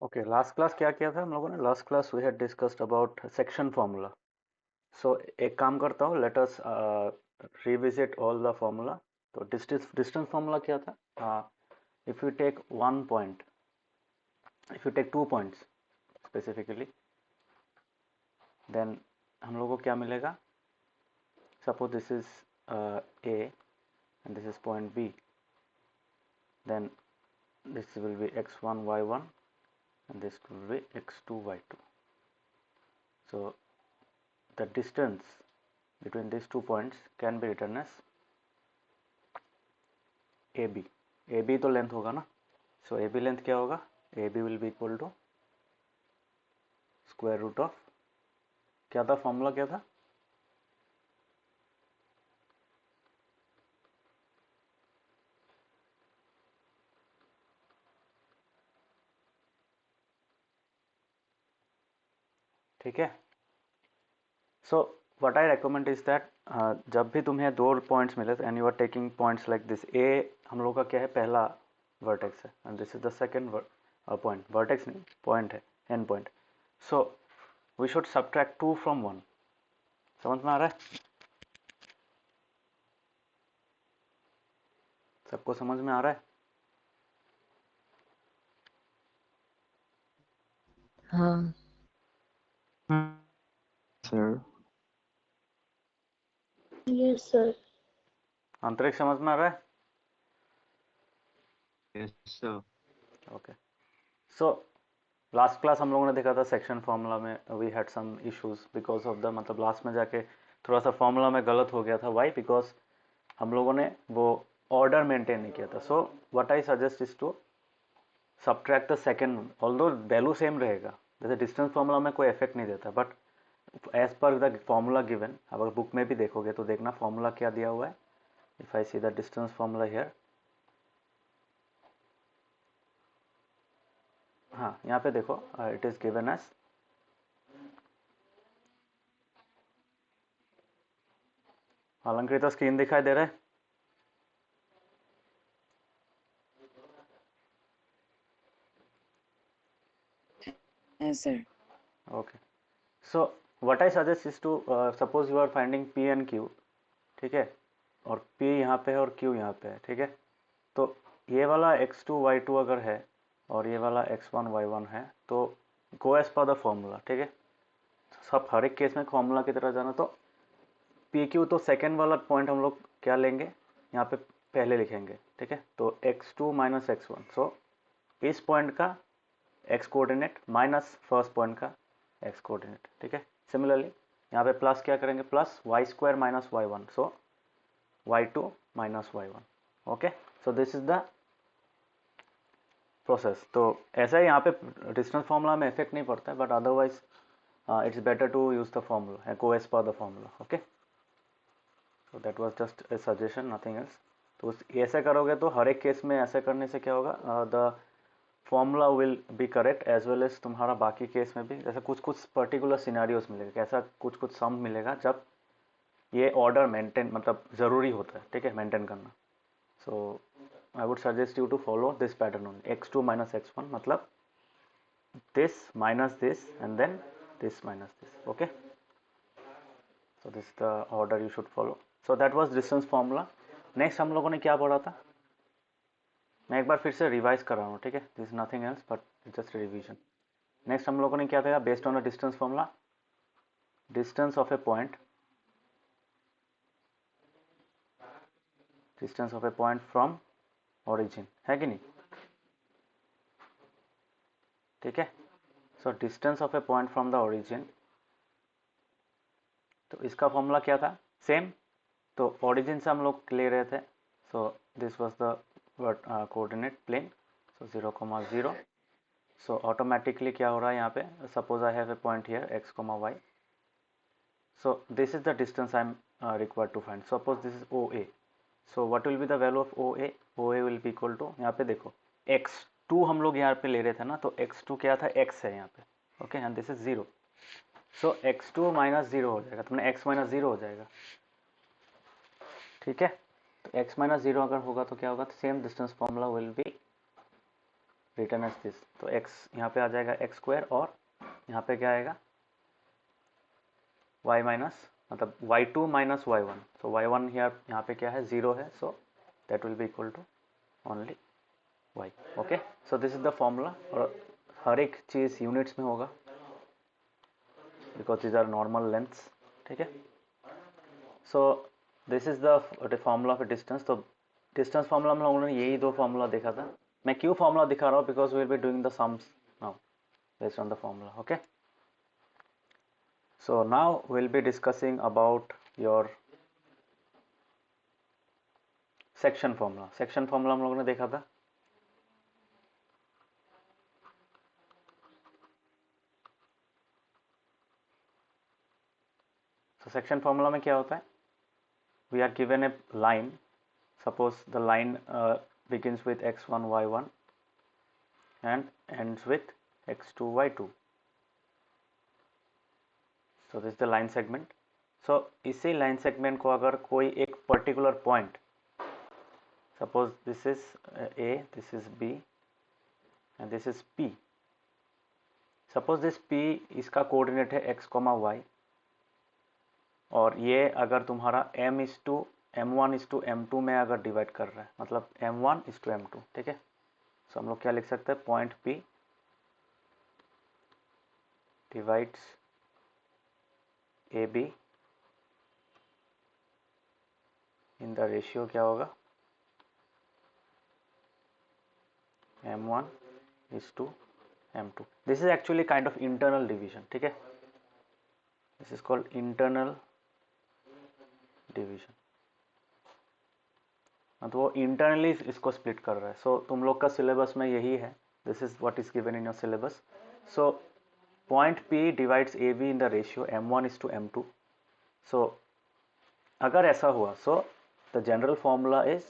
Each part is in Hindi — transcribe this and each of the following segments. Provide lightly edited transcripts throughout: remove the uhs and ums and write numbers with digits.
ओके, लास्ट क्लास क्या किया था हम लोगों ने? Last class we had discussed about section formula. So एक काम करता हूँ, let us revisit all the formula. तो डिस्टेंस फार्मूला क्या था? If you take 1 point, if you take 2 points specifically, then हम लोगों को क्या मिलेगा? Suppose this is A and this is point B, then this will be x1 y1 and this will be x2 y2. So the distance between these 2 points can be written as AB. AB तो लेंथ होगा ना, so AB लेंथ क्या होगा? AB will be equal to square root of, क्या था फॉर्मूला, क्या था? ठीक है. So what I recommend is that जब भी तुम्हें दो पॉइंट्स मिले and you are taking points like this, A हम लोग का क्या है? पहला वर्टेक्स है and this is the second point. Vertex नहीं, पॉइंट है, and point. So we should subtract 2 from 1. समझ में आ रहा है? सबको समझ में आ रहा है? हाँ सर. Yes sir. अंतरिक्ष समझ में आ रहा है? Yes sir. Okay. So last class हम लोगों ने देखा था सेक्शन फार्मूला में we had some issues because of the, मतलब लास्ट में जाके थोड़ा सा फार्मूला में गलत हो गया था. वाई? बिकॉज हम लोगों ने वो ऑर्डर मेंटेन नहीं किया था. So what I suggest is to subtract the second, although value same रहेगा, जैसे डिस्टेंस फार्मूला में कोई इफेक्ट नहीं देता, but as per the formula given, अगर बुक में भी देखोगे तो देखना फार्मूला क्या दिया हुआ है. If I see the distance formula here, हाँ यहाँ पे देखो, it is given as, Alankrit screen दिखाई दे रहा है? Yes sir. Okay. So what I suggest is to suppose you are finding p and q, ठीक है, और P यहाँ पे है और Q यहाँ पे है, ठीक है. तो ये वाला x2 y2 अगर है और ये वाला x1 y1 है तो go as per the formula. ठीक है, सब हर एक केस में फॉर्मूला की तरह जाना. तो PQ तो सेकेंड वाला पॉइंट हम लोग क्या लेंगे, यहाँ पे पहले लिखेंगे. ठीक है, तो x2 माइनस x1, सो इस पॉइंट का x coordinate minus first point का x कोऑर्डिनेट. ठीक है, सिमिलरली यहाँ पे प्लस क्या करेंगे? Plus y square minus y1, so y2 minus y1. Okay, so this is the process. तो ऐसा ही यहाँ पे डिस्टेंस फार्मूला में इफेक्ट नहीं पड़ता है, but otherwise it's better to use the formula, go as per the formula. Okay, so that was just a suggestion, nothing else. तो ऐसे करोगे तो हर एक केस में ऐसे करने से क्या होगा, the formula will be correct as well as तुम्हारा बाकी केस में भी. जैसे कुछ कुछ पर्टिकुलर सिनेरियोज मिलेगा, कैसा कुछ कुछ सम मिलेगा जब ये ऑर्डर मेंटेन, मतलब ज़रूरी होता है, ठीक है, मेंटेन करना. सो I would suggest you to follow this pattern only, x2 minus x1, मतलब this minus this and then this minus this. Okay, so this is the order you should follow. So that was distance formula. Next हम लोगों ने क्या पढ़ा था? मैं एक बार फिर से रिवाइज कर रहा हूँ, ठीक है, this is nothing else but just revision. Next हम लोगों ने क्या था? Based on a distance formula, distance of A point, distance of A point from origin, है कि नहीं? ठीक है, so distance of A point from the origin, तो इसका फॉर्मूला क्या था? सेम. तो ओरिजिन से हम लोग ले रहे थे, so this was the coordinate plane, so 0,0. So automatically क्या हो रहा है यहाँ पे? Suppose I have a point here x, y. So this is the distance I am required to find. Suppose this is OA. So what will be the value of OA? OA will be equal to, यहाँ पे देखो x2 हम लोग यहाँ पे ले रहे थे ना, तो x2 क्या था? x है यहाँ पे. Okay, and this is 0. So x2 minus 0 हो जाएगा, तो मैंने x माइनस 0 हो जाएगा. ठीक है, तो x माइनस 0 अगर होगा तो क्या होगा? तो same distance formula will be return as this. तो x यहाँ पे आ जाएगा x स्क्वायर और यहाँ पे क्या आएगा y माइनस मतलब y2 माइनस y1। सो y1 यहाँ पे क्या है 0 है, so that will be equal to only y। Okay, so this is the formula और हर एक चीज़ यूनिट्स में होगा because these are normal lengths. ठीक है, so this is the formula of distance. तो डिस्टेंस फॉर्मूला में हम लोगों ने यही दो फॉर्मूला देखा था। मैं क्यों फॉर्मूला दिखा रहा हूँ, because will be doing the sums now based on the formula. Okay, so now we'll be discussing about your section formula। section formula हम लोगों ने देखा था। so section formula में क्या होता है, we are given a line, suppose the line begins with x1 y1 and ends with x2 y2। so this is the line segment। so इसी line segment को अगर कोई एक particular point, suppose this is a, this is b and this is p, suppose this p इसका कोऑर्डिनेट है x, y और ये अगर तुम्हारा m1:m2 में अगर डिवाइड कर रहा है, मतलब m1:m2। ठीक है, सो हम लोग क्या लिख सकते हैं, point P divides AB in the ratio क्या होगा m1:m2। This is actually kind of internal division. ठीक है, this is called internal division, मतलब वो इंटरनली इसको स्प्लिट कर रहा है। सो तुम लोग का सिलेबस में यही है, this is what is given in your syllabus. So point P divides AB in the ratio m1:m2। सो अगर ऐसा हुआ, so the general formula is,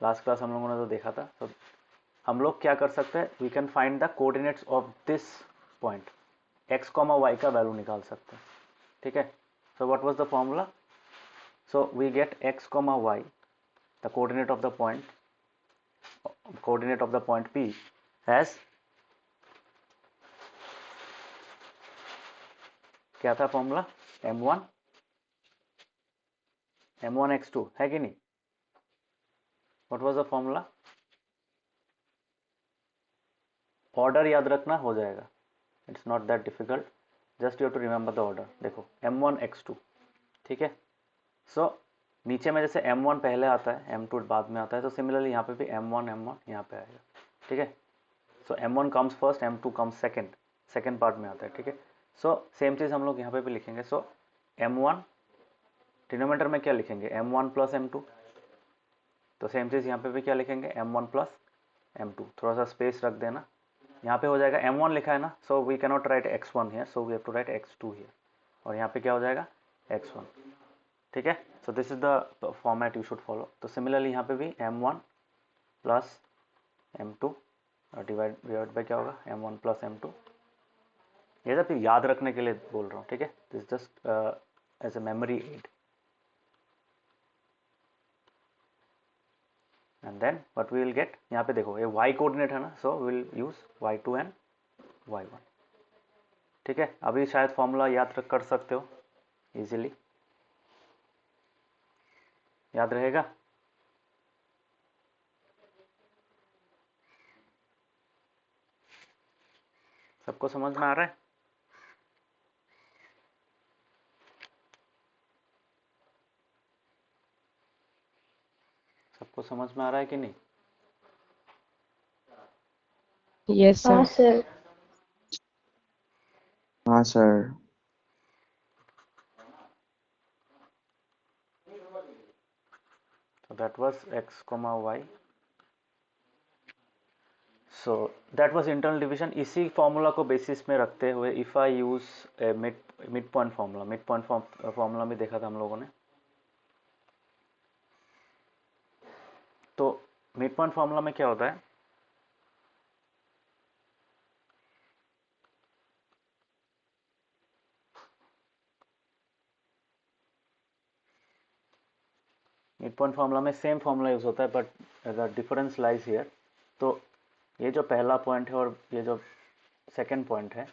last class हम लोगों ने तो देखा था, so हम लोग क्या कर सकते हैं, we can find the coordinates of this point, x, y का वैल्यू निकाल सकते हैं। ठीक है, so what was the formula, so we get x, y, the coordinate of the point P as, क्या था फॉर्मूला, m1x2 है कि नहीं। What was the formula, order याद रखना, हो जाएगा, it's not that difficult, just you have to remember the order. देखो m1x2। ठीक है, सो नीचे में जैसे m1 पहले आता है, m2 बाद में आता है, तो सिमिलरली यहाँ पे भी m1 यहाँ पे आएगा। ठीक है, so m1 comes first, m2 comes second part में आता है। ठीक है, सो सेम चीज़ हम लोग यहाँ पे भी लिखेंगे। सो m1 डिनोमिनेटर में क्या लिखेंगे, m1 प्लस m2, तो सेम चीज़ यहाँ पे भी क्या लिखेंगे, m1 प्लस m2। थोड़ा सा स्पेस रख देना, यहाँ पे हो जाएगा m1 लिखा है ना, so we can not write x1 here, so we have to write x2 here, और यहाँ पे क्या हो जाएगा x1। ठीक है, so this is the format you should follow. तो सिमिलरली यहाँ पे भी m1 plus m2 divide by क्या होगा, m1 प्लस m2। ये सब याद रखने के लिए बोल रहा हूँ। ठीक है, this just as a memory aid. And then what we will get, यहाँ पे देखो ये y कोऑर्डिनेट है ना, so will use y2 and y1। ठीक है, अभी शायद फॉर्मूला याद कर सकते हो इजीली, याद रहेगा। सबको समझ में आ रहा है, सबको समझ में आ रहा है कि नहीं। Yes, sir. हाँ सर। हाँ sir. So that was x, y। So that was internal division। इसी फॉर्मूला को बेसिस में रखते हुए if I use mid point formula, mid point formula में देखा था हम लोगों ने। तो मिड पॉइंट फॉर्मूला में क्या होता है, मिड पॉइंट फॉर्मूला में सेम फॉर्मूला यूज होता है, but the difference lies here. तो ये जो पहला पॉइंट है और ये जो सेकंड पॉइंट है,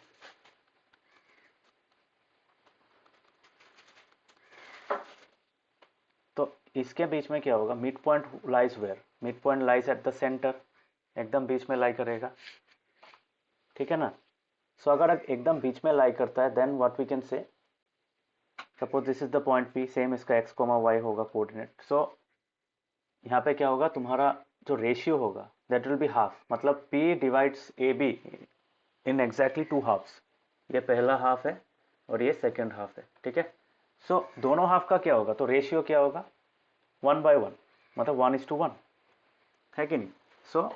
तो इसके बीच में क्या होगा, mid point lies where, mid point lies at the centre, एकदम बीच में लाई करेगा, ठीक है ना। सो अगर एकदम बीच में लाई करता है, then what we can say, suppose this is the point P, same इसका एक्स कोमा वाई होगा कोऑर्डिनेट। सो यहाँ पे क्या होगा, तुम्हारा जो रेशियो होगा दैट विल बी हाफ, मतलब P divides A B in exactly two halves. ये पहला हाफ है और ये सेकेंड हाफ है, ठीक है। सो दोनों हाफ का क्या होगा, तो रेशियो क्या होगा, 1/1, मतलब 1:1, है कि नहीं। सो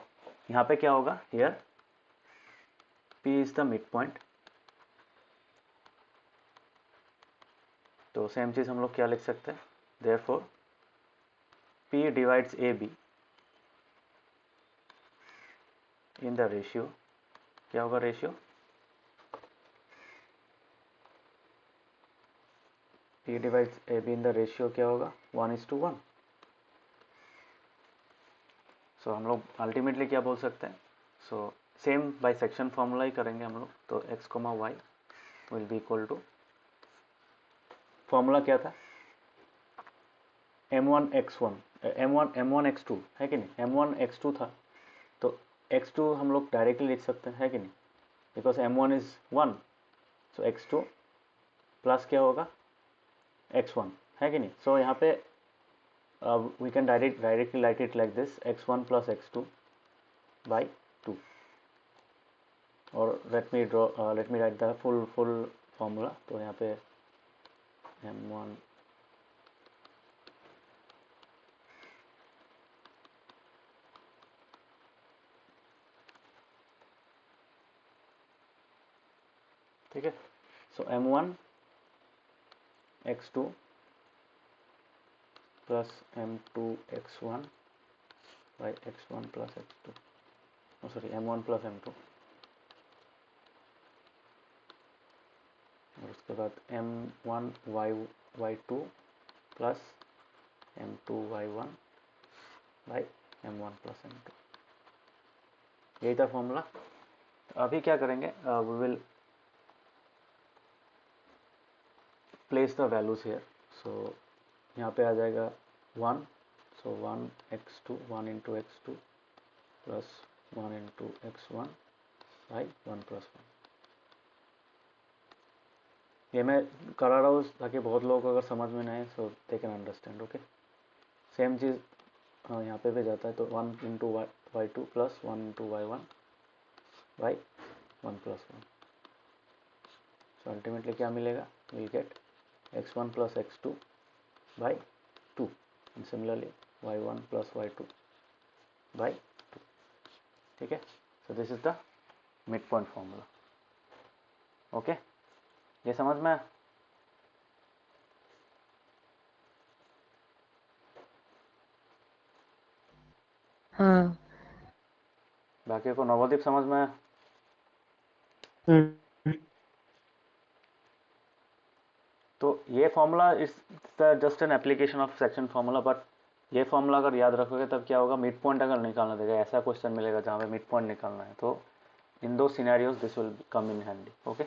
यहाँ पे क्या होगा, here P is the mid point. तो सेम चीज हम लोग क्या लिख सकते हैं, therefore P divides A B in the ratio, क्या होगा ratio, P divides A B in the ratio क्या होगा, 1:1। सो हम लोग अल्टीमेटली क्या बोल सकते हैं, so same by section formula ही करेंगे हम लोग। तो x, y will be equal to, formula क्या था, m1 x1 m1 x2, है कि नहीं, m1 x2 था, तो x2 हम लोग डायरेक्टली लिख सकते हैं, है कि नहीं, because m1 is 1, so x2 plus क्या होगा x1, है कि नहीं। सो यहाँ पे we can directly write it like this, x1 plus x2 by 2, और let me write the full formula. तो यहाँ पे m1 ठीक है, so m1 x2 plus m2 x1 by x1 plus x2, sorry m1 plus m2, और उसके बाद m1 y2 plus m2 y1 by m1 plus m2, यही था फॉर्मूला। अभी क्या करेंगे, we will place the values here. So यहाँ पे आ जाएगा 1, so 1 into x2 plus 1 into x1 by 1 plus 1। ये मैं करा रहा हूँ ताकि बहुत लोगों को अगर समझ में ना आए, so they can understand, okay. Same चीज़ यहाँ पे भी जाता है, तो 1 into y2 plus 1 into y1 by 1 plus 1। So ultimately क्या मिलेगा, will get x1 plus x2 by 2, and similarly y1 plus y2 by 2, ठीक है। So this is the mid point formula, okay. ये समझ में आया? हाँ। बाकी को नवोदीप समझ में आया? हम्म। तो ये formula is just an application of section formula, but ये फॉर्मूला अगर याद रखोगे तब क्या होगा, मिड पॉइंट अगर निकालना देगा, ऐसा क्वेश्चन मिलेगा जहाँ पे मिड पॉइंट निकालना है, तो इन दो scenarios this will come in handy, okay.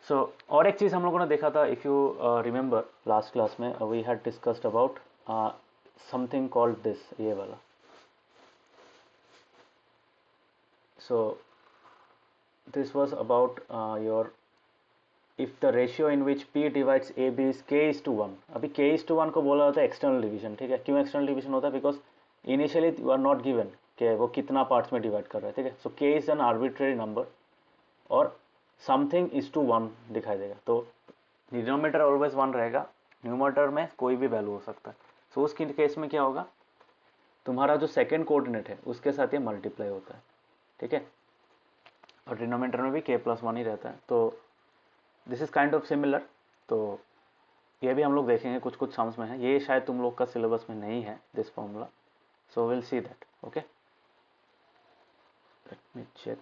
So और एक चीज़ हम लोगों ने देखा था, if you remember last class में we had discussed about something called this, ये वाला। So this was about your, if the ratio in which P divides AB is k:1। अभी k:1 को बोला जाता है एक्सटर्नल डिवीजन, ठीक है। क्यों एक्सटर्नल डिवीजन होता है, because initially you are not given कि वो कितना पार्ट्स में डिवाइड कर रहा है, ठीक है। सो k is an arbitrary number और समथिंग इज टू 1 दिखाई देगा, तो डिनोमिनेटर ऑलवेज 1 रहेगा, न्यूमरेटर में कोई भी वैल्यू हो सकता है। सो उस केस में क्या होगा, तुम्हारा जो सेकेंड कोऑर्डिनेट है उसके साथ ये मल्टीप्लाई होता है, ठीक है, और डिनोमिनेटर में भी k+1 ही रहता है। तो this is kind of similar. तो ये भी हम लोग देखेंगे, कुछ कुछ सम्स में है, ये शायद तुम लोग का सिलेबस में नहीं है this formula, so will see that, okay. Let me check,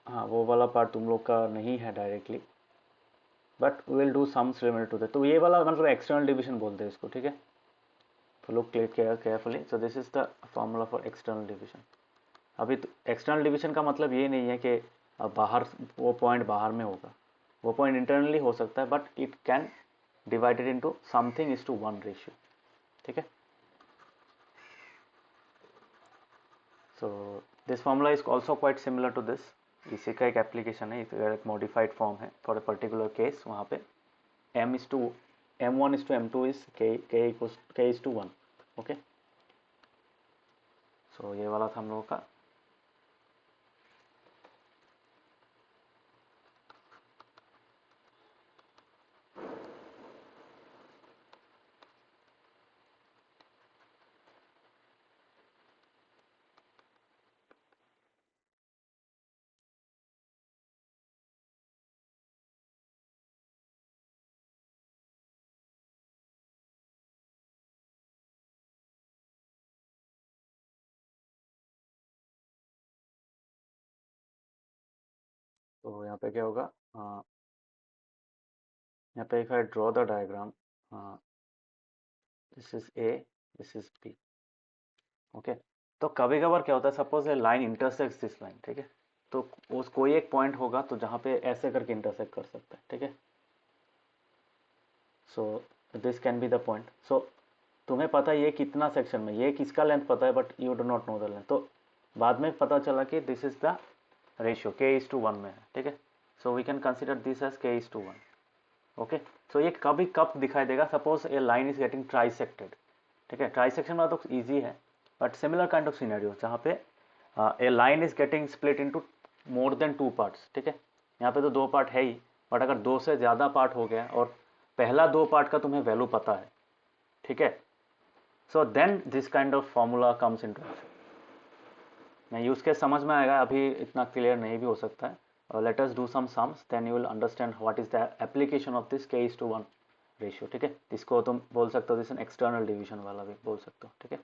हाँ वो वाला पार्ट तुम लोग का नहीं है directly, but will do sums related to that. तो ये वाला मतलब एक्सटर्नल डिवीजन बोलते हैं इसको, ठीक है। तो look carefully. So this is the formula for external division. अभी तो एक्सटर्नल डिवीजन का मतलब ये नहीं है कि बाहर वो पॉइंट बाहर में होगा, वो पॉइंट इंटरनली हो सकता है, but it can divided into something is two 1 ratio. ठीक है. So this formula is also quite similar to this. इसी का एक एप्लीकेशन है, एक मॉडिफाइड फॉर्म है फॉर अ पर्टिकुलर केस. वहाँ पे m1 is to m2 is k is to 1. Okay. So ये वाला था हम लोगों का. तो यहाँ पे क्या होगा, यहाँ पे if I draw the diagram, this is A, this is B. Okay. तो कभी कभार क्या होता है, suppose a line intersects this line. ठीक है. तो उस कोई एक पॉइंट होगा तो जहाँ पे ऐसे करके इंटरसेक्ट कर सकता है. ठीक है. So this can be the point. So तुम्हें पता है ये कितना सेक्शन में, ये किसका लेंथ पता है, but you do not know the length. तो बाद में पता चला कि this is the ratio k:1 में है. ठीक है. So we can consider this as k:1. Okay. So ये कभी कब दिखाई देगा, suppose a line is getting trisected. ठीक है. ट्राइसेक्शन वाला तो ईजी है, but similar kind of scenario जहाँ पे a line is getting split into more than 2 parts. ठीक है. यहाँ पे तो 2 पार्ट है ही, बट अगर 2 से ज़्यादा पार्ट हो गया और पहला 2 पार्ट का तुम्हें वैल्यू पता है. ठीक है. So then this kind of formula comes into action. Use case समझ में आएगा, अभी इतना क्लियर नहीं भी हो सकता है. Let us do some sums, then you will understand what is the application of this k:1 ratio. ठीक है. इसको तुम बोल सकते हो, दिस एक्सटर्नल डिवीजन वाला भी बोल सकते हो. ठीक है.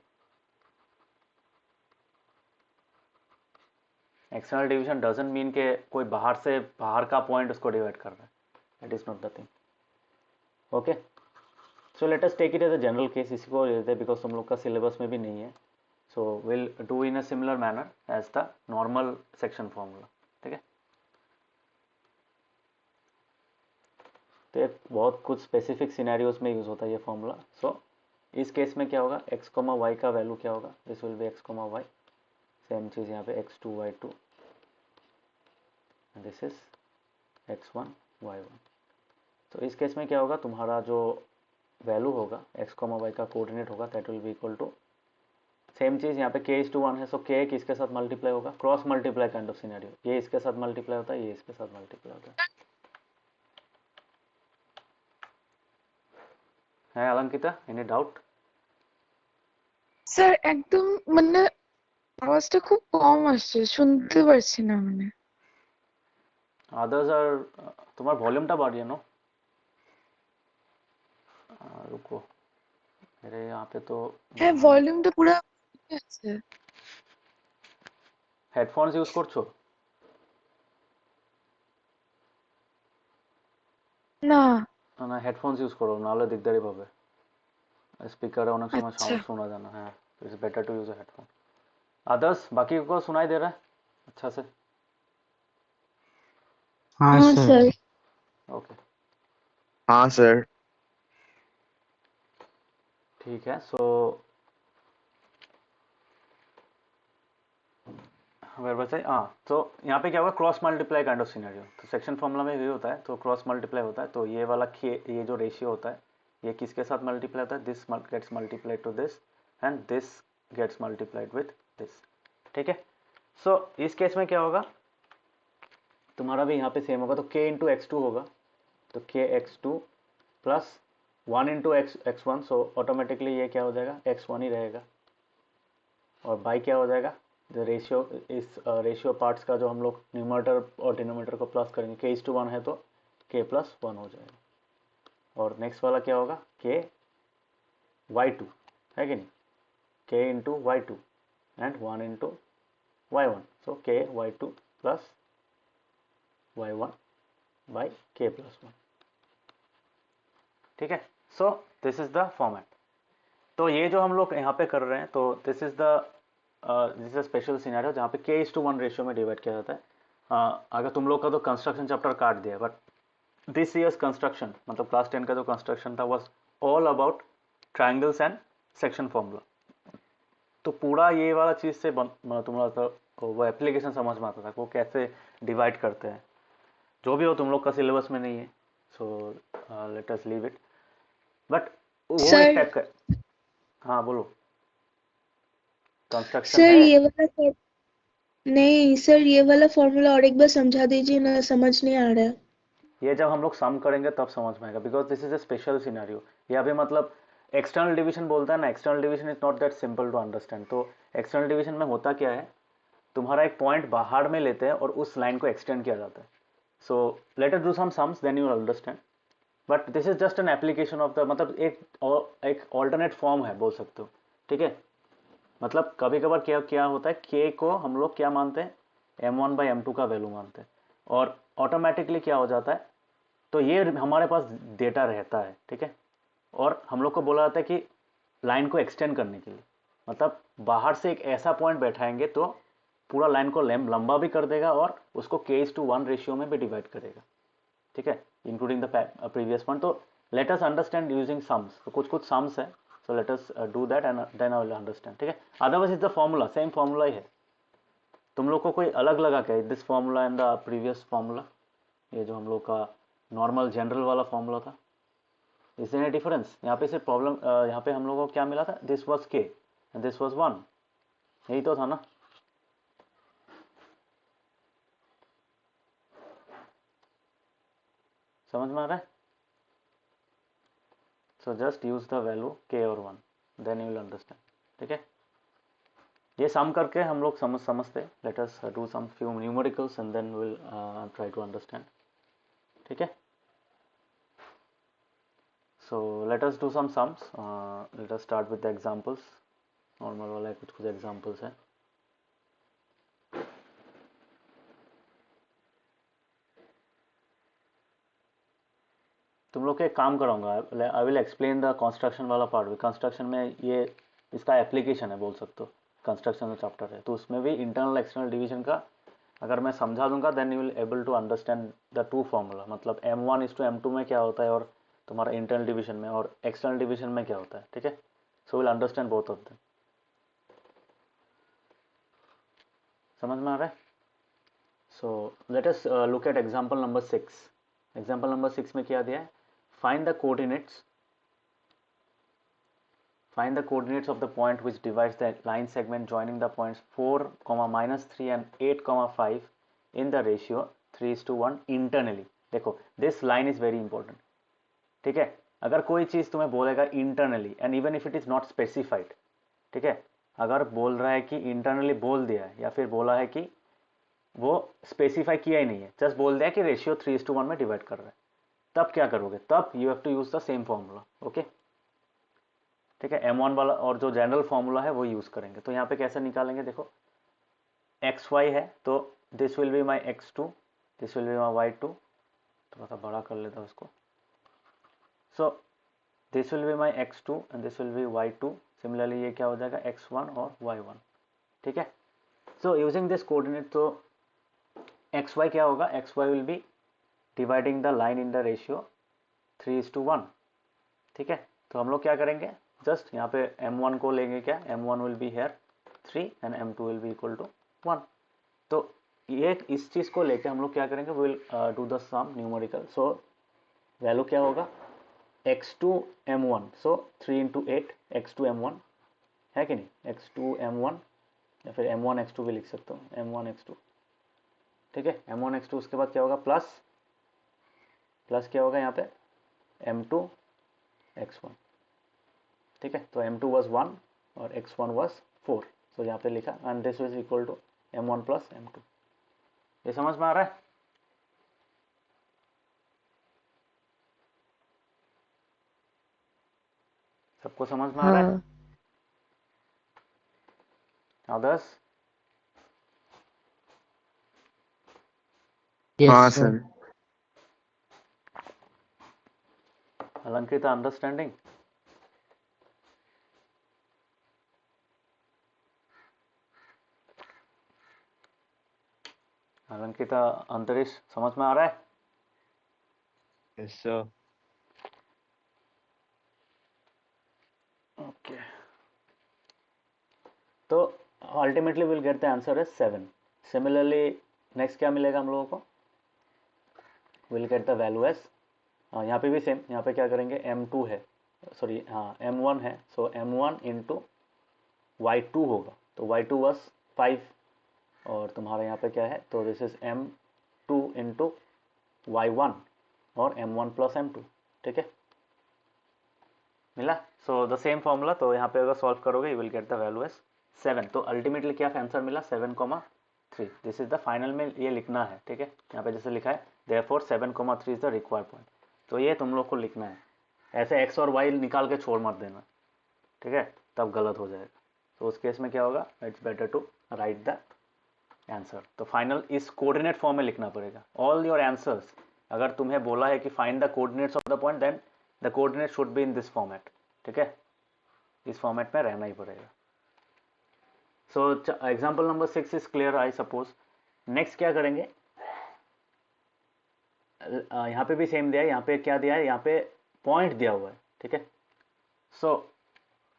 एक्सटर्नल डिवीजन डजंट मीन के कोई बाहर से बाहर का पॉइंट उसको डिवाइड कर रहा है. That is not the thing. Okay. So let us take it as a general case. इसी को लेते हैं बिकॉज तुम लोग का सिलेबस में भी नहीं है. So will do in a similar manner as the normal section formula. ठीक है. तो ये बहुत कुछ स्पेसिफिक सिनेरियोज में यूज होता है ये फॉर्मूला. सो इस केस में क्या होगा, x, y का वैल्यू क्या होगा, this will be x, y. Same चीज़ यहाँ पे x2 y2, this is x1 y1. तो इस केस में क्या होगा, तुम्हारा जो वैल्यू होगा x, y का कोऑर्डिनेट होगा, that will be equal to same चीज़. यहाँ पे k:1 है, सो k किसके साथ मल्टीप्लाई होगा, cross multiply kind of scenario. ये इसके साथ मल्टीप्लाई होता है, ये इसके साथ मल्टीप्लाई होता है अलंकिता, एनी डाउट? স্যার একদম মানে আওয়াজটা খুব কম আসছে, শুনতে পারছি না মানে। अदर्स आर, तुम्हारा वॉल्यूमটা বাড়িয়ে नो. रुको, मेरे यहाँ पे तो হ্যাঁ ভলিউমটা পুরো ঠিক আছে। হেডফোনস ইউজ করছো? না। না হেডফোনস ইউজ করো, নাহলে দিকদারি পাবে. স্পিকারে অনেক সময় আচ্ছা। সাউন্ড শোনা যায় না. হ্যাঁ, it's better to use a headphone. Others बाकी को सुनाई दे रहा है अच्छा से? हाँ हाँ सर. सर। ओके. हाँ सर. ठीक है. सो हाँ, तो यहाँ पे क्या होगा, cross multiply kind of scenario. तो सेक्शन फॉर्मूला में ये होता है, तो क्रॉस मल्टीप्लाई होता है. तो ये वाला ये जो रेशियो होता है, ये किसके साथ मल्टीप्लाई होता है, this gets multiplied to this and this gets multiplied with this. ठीक है. सो इस केस में क्या होगा, तुम्हारा भी यहाँ पे सेम होगा. तो k इंटू x2 होगा, तो k x2 plus 1 into x1. So automatically ये क्या हो जाएगा, x1 ही रहेगा. और बाई क्या हो जाएगा, रेशियो, इस रेशियो पार्ट्स का जो हम लोग न्यूमरेटर और डिनोमिनेटर को प्लस करेंगे, k:1 है तो k+1 हो जाएगा. और नेक्स्ट वाला क्या होगा, k y2 है कि नहीं, k into y2 and 1 into y1. So k y2 plus y1 by k+1. ठीक है. So this is the format. तो ये जो हम लोग यहाँ पे कर रहे हैं, तो this is the special scenario जहाँ पे k:1 रेशियो में डिवाइड किया जाता है। अगर तुम लोग का तो कंस्ट्रक्शन चैप्टर काट दिया, बट दिस ईयर्स कंस्ट्रक्शन मतलब क्लास 10 का जो कंस्ट्रक्शन था was all about triangles and section formula. तो पूरा ये वाला चीज़ से तुम्हारा तो वो एप्लीकेशन समझ में आता था, वो कैसे डिवाइड करते हैं। जो भी हो तुम लोग का सिलेबस में नहीं है, so let us leave it. But वो एक सर टाइप का, हाँ बोलो, कंस्ट्रक्शन सर है। ये वाला नहीं सर, ये वाला फॉर्मूला और एक बार समझा दीजिए ना, समझ नहीं आ रहा है। ये जब हम लोग सम करेंगे तब समझ में आएगा, because this is a special scenario. ये अभी मतलब एक्सटर्नल डिवीजन बोलता है ना, external division is not that simple to understand. तो एक्सटर्नल डिवीजन में होता क्या है, तुम्हारा एक पॉइंट बाहर में लेते हैं और उस लाइन को एक्सटेंड किया जाता है। So let us do some sums, then you will understand. But this is just an application of the, मतलब एक ऑल्टरनेट फॉर्म है बोल सकते हो, ठीक है। मतलब कभी कभार क्या क्या होता है, के को हम लोग क्या मानते हैं, m1/m2 का वैल्यू मानते हैं, और ऑटोमेटिकली क्या हो जाता है, तो ये हमारे पास डेटा रहता है, ठीक है। और हम लोग को बोला जाता है कि लाइन को एक्सटेंड करने के लिए, मतलब बाहर से एक ऐसा पॉइंट बैठाएंगे तो पूरा लाइन को लंबा भी कर देगा और उसको k:1 रेशियो में भी डिवाइड करेगा, ठीक है, इंक्लूडिंग द प्रीवियस वन। तो let us understand using sums. तो कुछ कुछ सम्स है, so let us do that and then I will understand, ठीक है। Otherwise is the formula, same formula ही है। तुम लोग को कोई अलग लगा क्या this formula and the previous formula, ये जो हम लोग का नॉर्मल जनरल वाला फॉर्मूला था, इज देयर एनी डिफरेंस? यहाँ पे सिर्फ प्रॉब्लम, यहाँ पे हम लोगों को क्या मिला था, this was k and this was 1, यही तो था ना। समझ में आ रहा है? So just use the value k और 1, देन यू विल अंडरस्टैंड, ठीक है। ये सम करके हम लोग समझते। Let us do some few numericals and then will try to understand, ठीक है। So let us do some sums. Let us start with the examples. Normal वाला कुछ कुछ एग्जांपल्स है। तुम लोग के एक काम कराऊंगा, I will explain the construction वाला पार्ट भी। कंस्ट्रक्शन में ये इसका एप्लीकेशन है बोल सकते हो, कंस्ट्रक्शन चैप्टर है, तो उसमें भी इंटरनल एक्सटर्नल डिवीजन का अगर मैं समझा दूंगा then you will able to understand the two formula. मतलब m1:m2 में क्या होता है और तुम्हारा इंटरनल डिवीजन में, और एक्सटर्नल डिवीजन में क्या होता है, ठीक है। So will understand both of them. समझ में आ रहा है? So let us look at example number 6। Example number 6 में क्या दिया है, find the coordinates, find the coordinates of the point which divides the line segment joining the points 4, -3 and 8, 5 in the ratio 3:1 internally। देखो this line is very important, ठीक है। अगर कोई चीज़ तुम्हें बोलेगा internally and even if it is not specified, ठीक है, अगर बोल रहा है कि इंटरनली बोल दिया है या फिर बोला है कि वो स्पेसिफाई किया ही नहीं है, जस्ट बोल दिया कि रेशियो 3:1 में डिवाइड कर रहा है, तब क्या करोगे, तब you have to use the same formula, okay, ठीक है। m1 वाला और जो जनरल फॉर्मूला है वो यूज करेंगे। तो यहाँ पे कैसे निकालेंगे, देखो xy है तो this will be my x2, this will be my y2। थोड़ा सा बड़ा कर लेता हूँ उसको। So this will be my x2 and this will B y2। Similarly ये क्या हो जाएगा, x1 और y1, ठीक है। सो यूजिंग दिस कोऑर्डिनेट, तो xy क्या होगा, xy will be dividing the line in the ratio 3:1, ठीक है। तो हम लोग क्या करेंगे, जस्ट यहाँ पे m1 को लेंगे, क्या m1 will be here 3 and m2 will be equal to 1। तो ये इस चीज़ को लेके हम लोग क्या करेंगे, will do the some numerical. So value क्या होगा, x2 m1, सो 3 इंटू 8 x2 m1 है कि नहीं, x2 m1 या फिर m1 x2 भी लिख सकता हूँ, m1 x2, ठीक है। m1 x2 उसके बाद क्या होगा, प्लस प्लस क्या होगा यहाँ पे m2 x1, ठीक है। तो m2 was 1 और x1 was 4, सो यहाँ पे लिखा and this is equal to m1 plus m2। ये समझ में आ रहा है? सबको समझ में आ रहा है? हाँ आदर्श, हाँ Yes, sir. Sir. Alankrit, understanding? Alankita, Antariksh, समझ में आ रहा है? Yes, sir. ओके, तो ultimately will get the answer is 7. Similarly next क्या मिलेगा हम लोगों को? Will get the value as, यहाँ पे भी सेम, यहाँ पे क्या करेंगे, m2 है, सॉरी हाँ m1 है, सो m1 इंटू y2 होगा, तो y2 वॉज 5 और तुम्हारा यहाँ पे क्या है, तो this is m2 into y1 और m1 प्लस m2. ठीक है, मिला? सो द सेम फॉर्मूला, तो यहाँ पे अगर सॉल्व करोगे you will get the value as 7. तो अल्टीमेटली क्या आंसर मिला? 7,3. दिस इज द फाइनल में ये लिखना है. ठीक है, यहाँ पे जैसे लिखा है therefore 7,3 is the required point, तो ये तुम लोग को लिखना है. ऐसे x और y निकाल के छोड़ मत देना, ठीक है, तब गलत हो जाएगा. तो उस केस में क्या होगा, it's better to write the answer. तो फाइनल इस कोऑर्डिनेट फॉर्म में लिखना पड़ेगा. ऑल योर आंसर्स, अगर तुम्हें बोला है कि find the coordinates of the point, then the coordinate should be in this format. ठीक है, इस फॉर्मेट में रहना ही पड़ेगा. सो example number 6 is clear I suppose. Next क्या करेंगे, यहाँ पे भी सेम दिया है, यहाँ पे क्या दिया है, यहाँ पे पॉइंट दिया हुआ है. ठीक है, so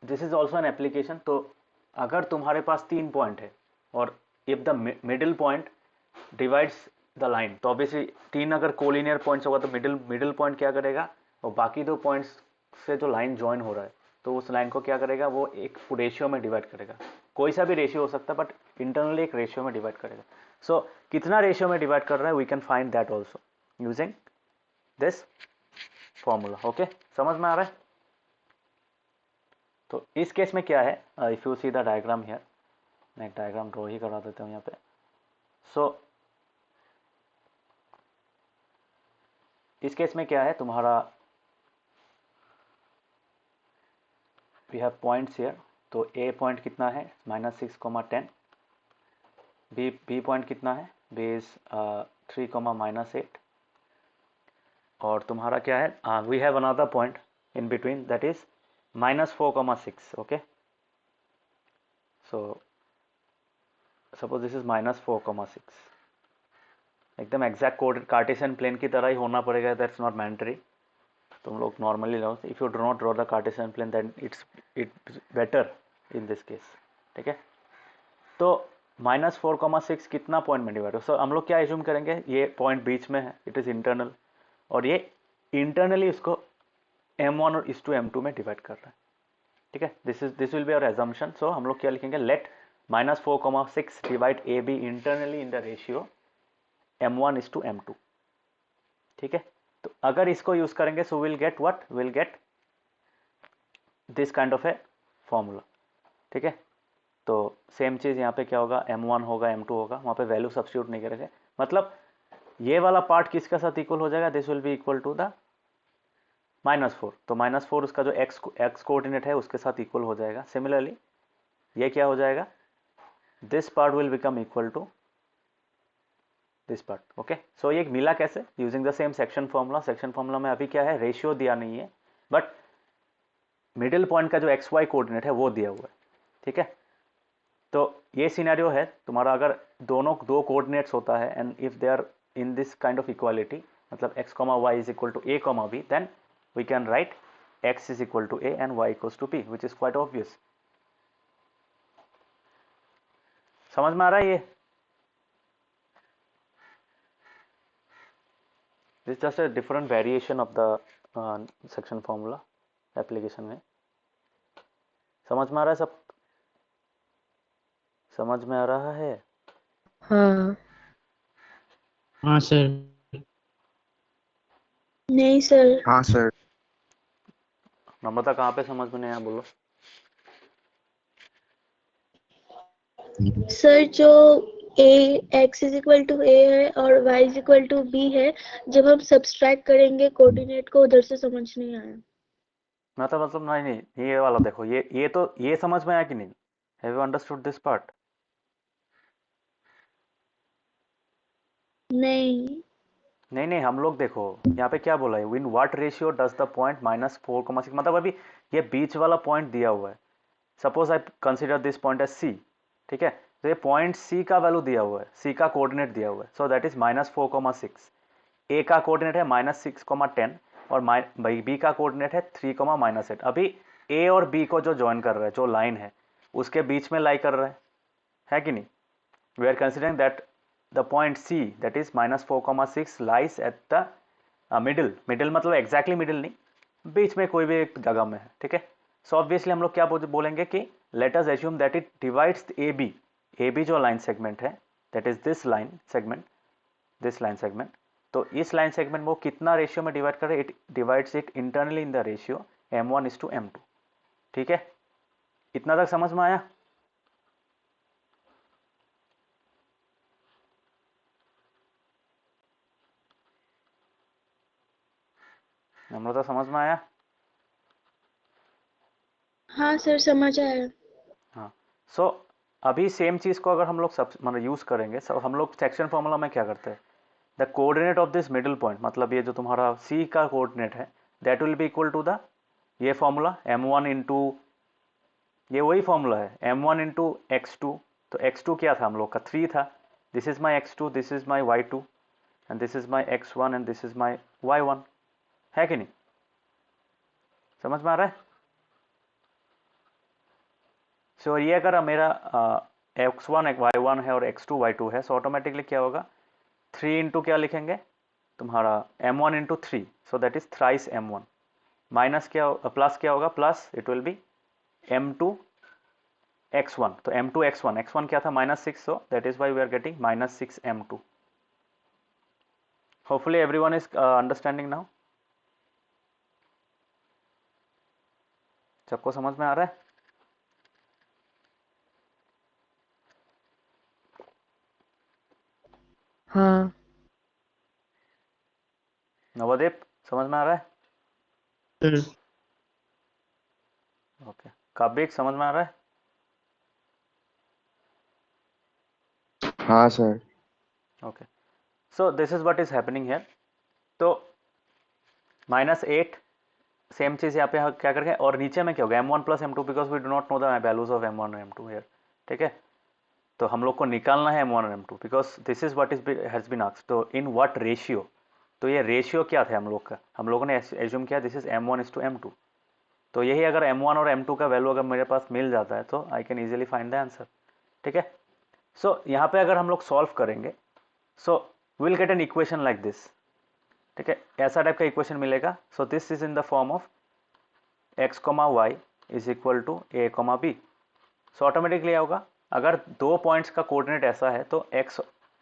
this is also an application. तो अगर तुम्हारे पास 3 पॉइंट है और if the middle point divides the line, तो ऑब्वियसली 3 अगर कोलिनियर पॉइंट्स होगा तो मिडिल पॉइंट क्या करेगा, और बाकी 2 पॉइंट्स से जो लाइन ज्वाइन हो रहा है तो उस लाइन को क्या करेगा, वो एक रेशियो में डिवाइड करेगा. कोई सा भी रेशियो हो सकता है बट इंटरनली एक रेशियो में डिवाइड करेगा. सो कितना रेशियो में डिवाइड कर रहा है, we can find that also using this formula. Okay, समझ में आ रहा है? तो इस केस में क्या है, if you see the diagram here, मैं एक डायग्राम ड्रॉ ही करा देता हूँ यहाँ पे. सो इस केस में क्या है तुम्हारा, वी हैव पॉइंट्स हियर. तो ए पॉइंट कितना है, -6,10. बी पॉइंट कितना है, बी इज 3,-8. और तुम्हारा क्या है, we have another point in between that is -4,6. Okay, so suppose this is -4,6. एकदम एग्जैक्ट कोड कार्टेशियन प्लेन की तरह ही होना पड़ेगा, दैट्स नॉट मैंडेटरी. तुम लोग नॉर्मली लो, if you do not draw the Cartesian plane then it's better in this case. ठीक है, तो -4,6 कितना पॉइंट में डिवाइड हो. सो हम लोग क्या एज्यूम करेंगे, ये पॉइंट बीच में है, इट इज इंटरनल, और ये इंटरनली इसको m1 और इस टू m2 में डिवाइड कर रहा है. ठीक है, this will be our assumption. So हम लोग क्या लिखेंगे, let -4,6 divide A B internally in the ratio m1 is to m2. ठीक है, तो अगर इसको यूज करेंगे so will get what, will get this kind of a formula. ठीक है, तो सेम चीज यहाँ पे क्या होगा, m1 होगा m2 होगा, वहाँ पे वैल्यू सब्स्टिट्यूट नहीं करेंगे. मतलब ये वाला पार्ट किसका साथ इक्वल हो जाएगा, this will be equal to the -4. तो -4 उसका जो x कोऑर्डिनेट है उसके साथ इक्वल हो जाएगा. सिमिलरली ये क्या हो जाएगा, this part will become equal to this part. Okay, so ये मिला कैसे, using the same section formula. Section formula में अभी क्या है, रेशियो दिया नहीं है बट मिडिल पॉइंट का जो XY कोऑर्डिनेट है वो दिया हुआ है. ठीक है, तो ये सिनेरियो है तुम्हारा, अगर दोनों 2 कोऑर्डिनेट्स होता है and if they are in this kind of equality, मतलब x, y is equal to a, b, then we can write x is equal to a and y equals to b, which is quite obvious. समझ में आ रहा है ये? This just a different variation of the section formula application में. समझ में आ रहा है सब? समझ में आ रहा है? हाँ. हाँ सर. नहीं सर. हाँ सर. नम्रता, कहाँ पे समझ में नहीं आया, बोलो. सर जो x is equal to a है और y is equal to b है, जब हम सब्सट्रैक्ट करेंगे कोऑर्डिनेट को, उधर से समझ नहीं आया. मतलब नहीं, ये वाला देखो, ये तो ये समझ में आया कि नहीं, have you understood this part? नहीं, हम लोग देखो यहाँ पे क्या बोला है, in what ratio does the point -4,6, मतलब अभी ये बीच वाला पॉइंट दिया हुआ है. Suppose I consider this point as C. ठीक है, तो ये पॉइंट सी का वैल्यू दिया हुआ है, सी का कोऑर्डिनेट दिया हुआ है, सो दैट इज -4,6। ए का कोऑर्डिनेट है -6,10 और बी का कोऑर्डिनेट है 3,-8। अभी ए और बी को जो ज्वाइन कर रहा है, जो लाइन है उसके बीच में लाई कर रहा है कि नहीं? We are considering that the point C that is -4,6 lies at the middle मतलब एग्जैक्टली मिडिल नहीं, बीच में कोई भी एक जगह में है, ठीक है। सो ऑब्वियसली हम लोग क्या बोलेंगे कि let us assume that it divides A B जो लाइन सेगमेंट है that is this line segment, तो इस लाइन सेगमेंट वो कितना रेशियो में डिवाइड करे? It divides it internally in the ratio m1:m2, ठीक है। इतना तक समझ में आया? नम्रता समझ में आया? हाँ सर समझ आया। हाँ। सो अभी सेम चीज़ को अगर हम लोग सब मतलब यूज़ करेंगे, सब हम लोग सेक्शन फॉर्मूला में क्या करते हैं? The coordinate of this middle point, मतलब ये जो तुम्हारा सी का कोऑर्डिनेट है that will be equal to the ये फॉर्मूला m1 इंटू, ये वही फॉर्मूला है m1 इंटू x2। तो x2 क्या था हम लोग का? 3 था। This is my x2, this is my y2 and this is my x1 and this is my y1, है कि नहीं? समझ में आ रहा है? सो ये अगर मेरा x1 y1 है और x2 y2 है, सो ऑटोमेटिकली क्या होगा? 3 इंटू क्या लिखेंगे तुम्हारा m1 into 3, so that is thrice m1, minus क्या प्लस क्या होगा? Plus it will be m2 x1, तो m2 x1 क्या था? -6, so that is why we are getting -6 m2। Hopefully everyone is understanding now. सबको समझ में आ रहा है? हाँ नवदीप समझ में आ रहा है? सर। ओके। काबिक समझ में आ रहा है? हाँ sir. Okay. So this is what is happening here. तो -8 सेम चीज यहाँ पे क्या करेंगे, और नीचे में क्या होगा? m1 plus m2, because we do not know the values of m1 और m2 हियर, ठीक है। तो हम लोग को निकालना है m1 और m2 because this is what is has been asked. तो इन व्हाट रेशियो? तो ये रेशियो क्या था हम लोग का? हम लोगों ने एज्यूम किया दिस इज m1:m2। तो यही अगर m1 और m2 का वैल्यू अगर मेरे पास मिल जाता है तो I can easily find the answer, ठीक है। सो यहाँ पे अगर हम लोग सॉल्व करेंगे, so will get an equation like this, ठीक है। ऐसा टाइप का इक्वेशन मिलेगा। So this is in the form of x, y is equal to a, b। So automatically क्या होगा? अगर दो पॉइंट्स का कोऑर्डिनेट ऐसा है तो x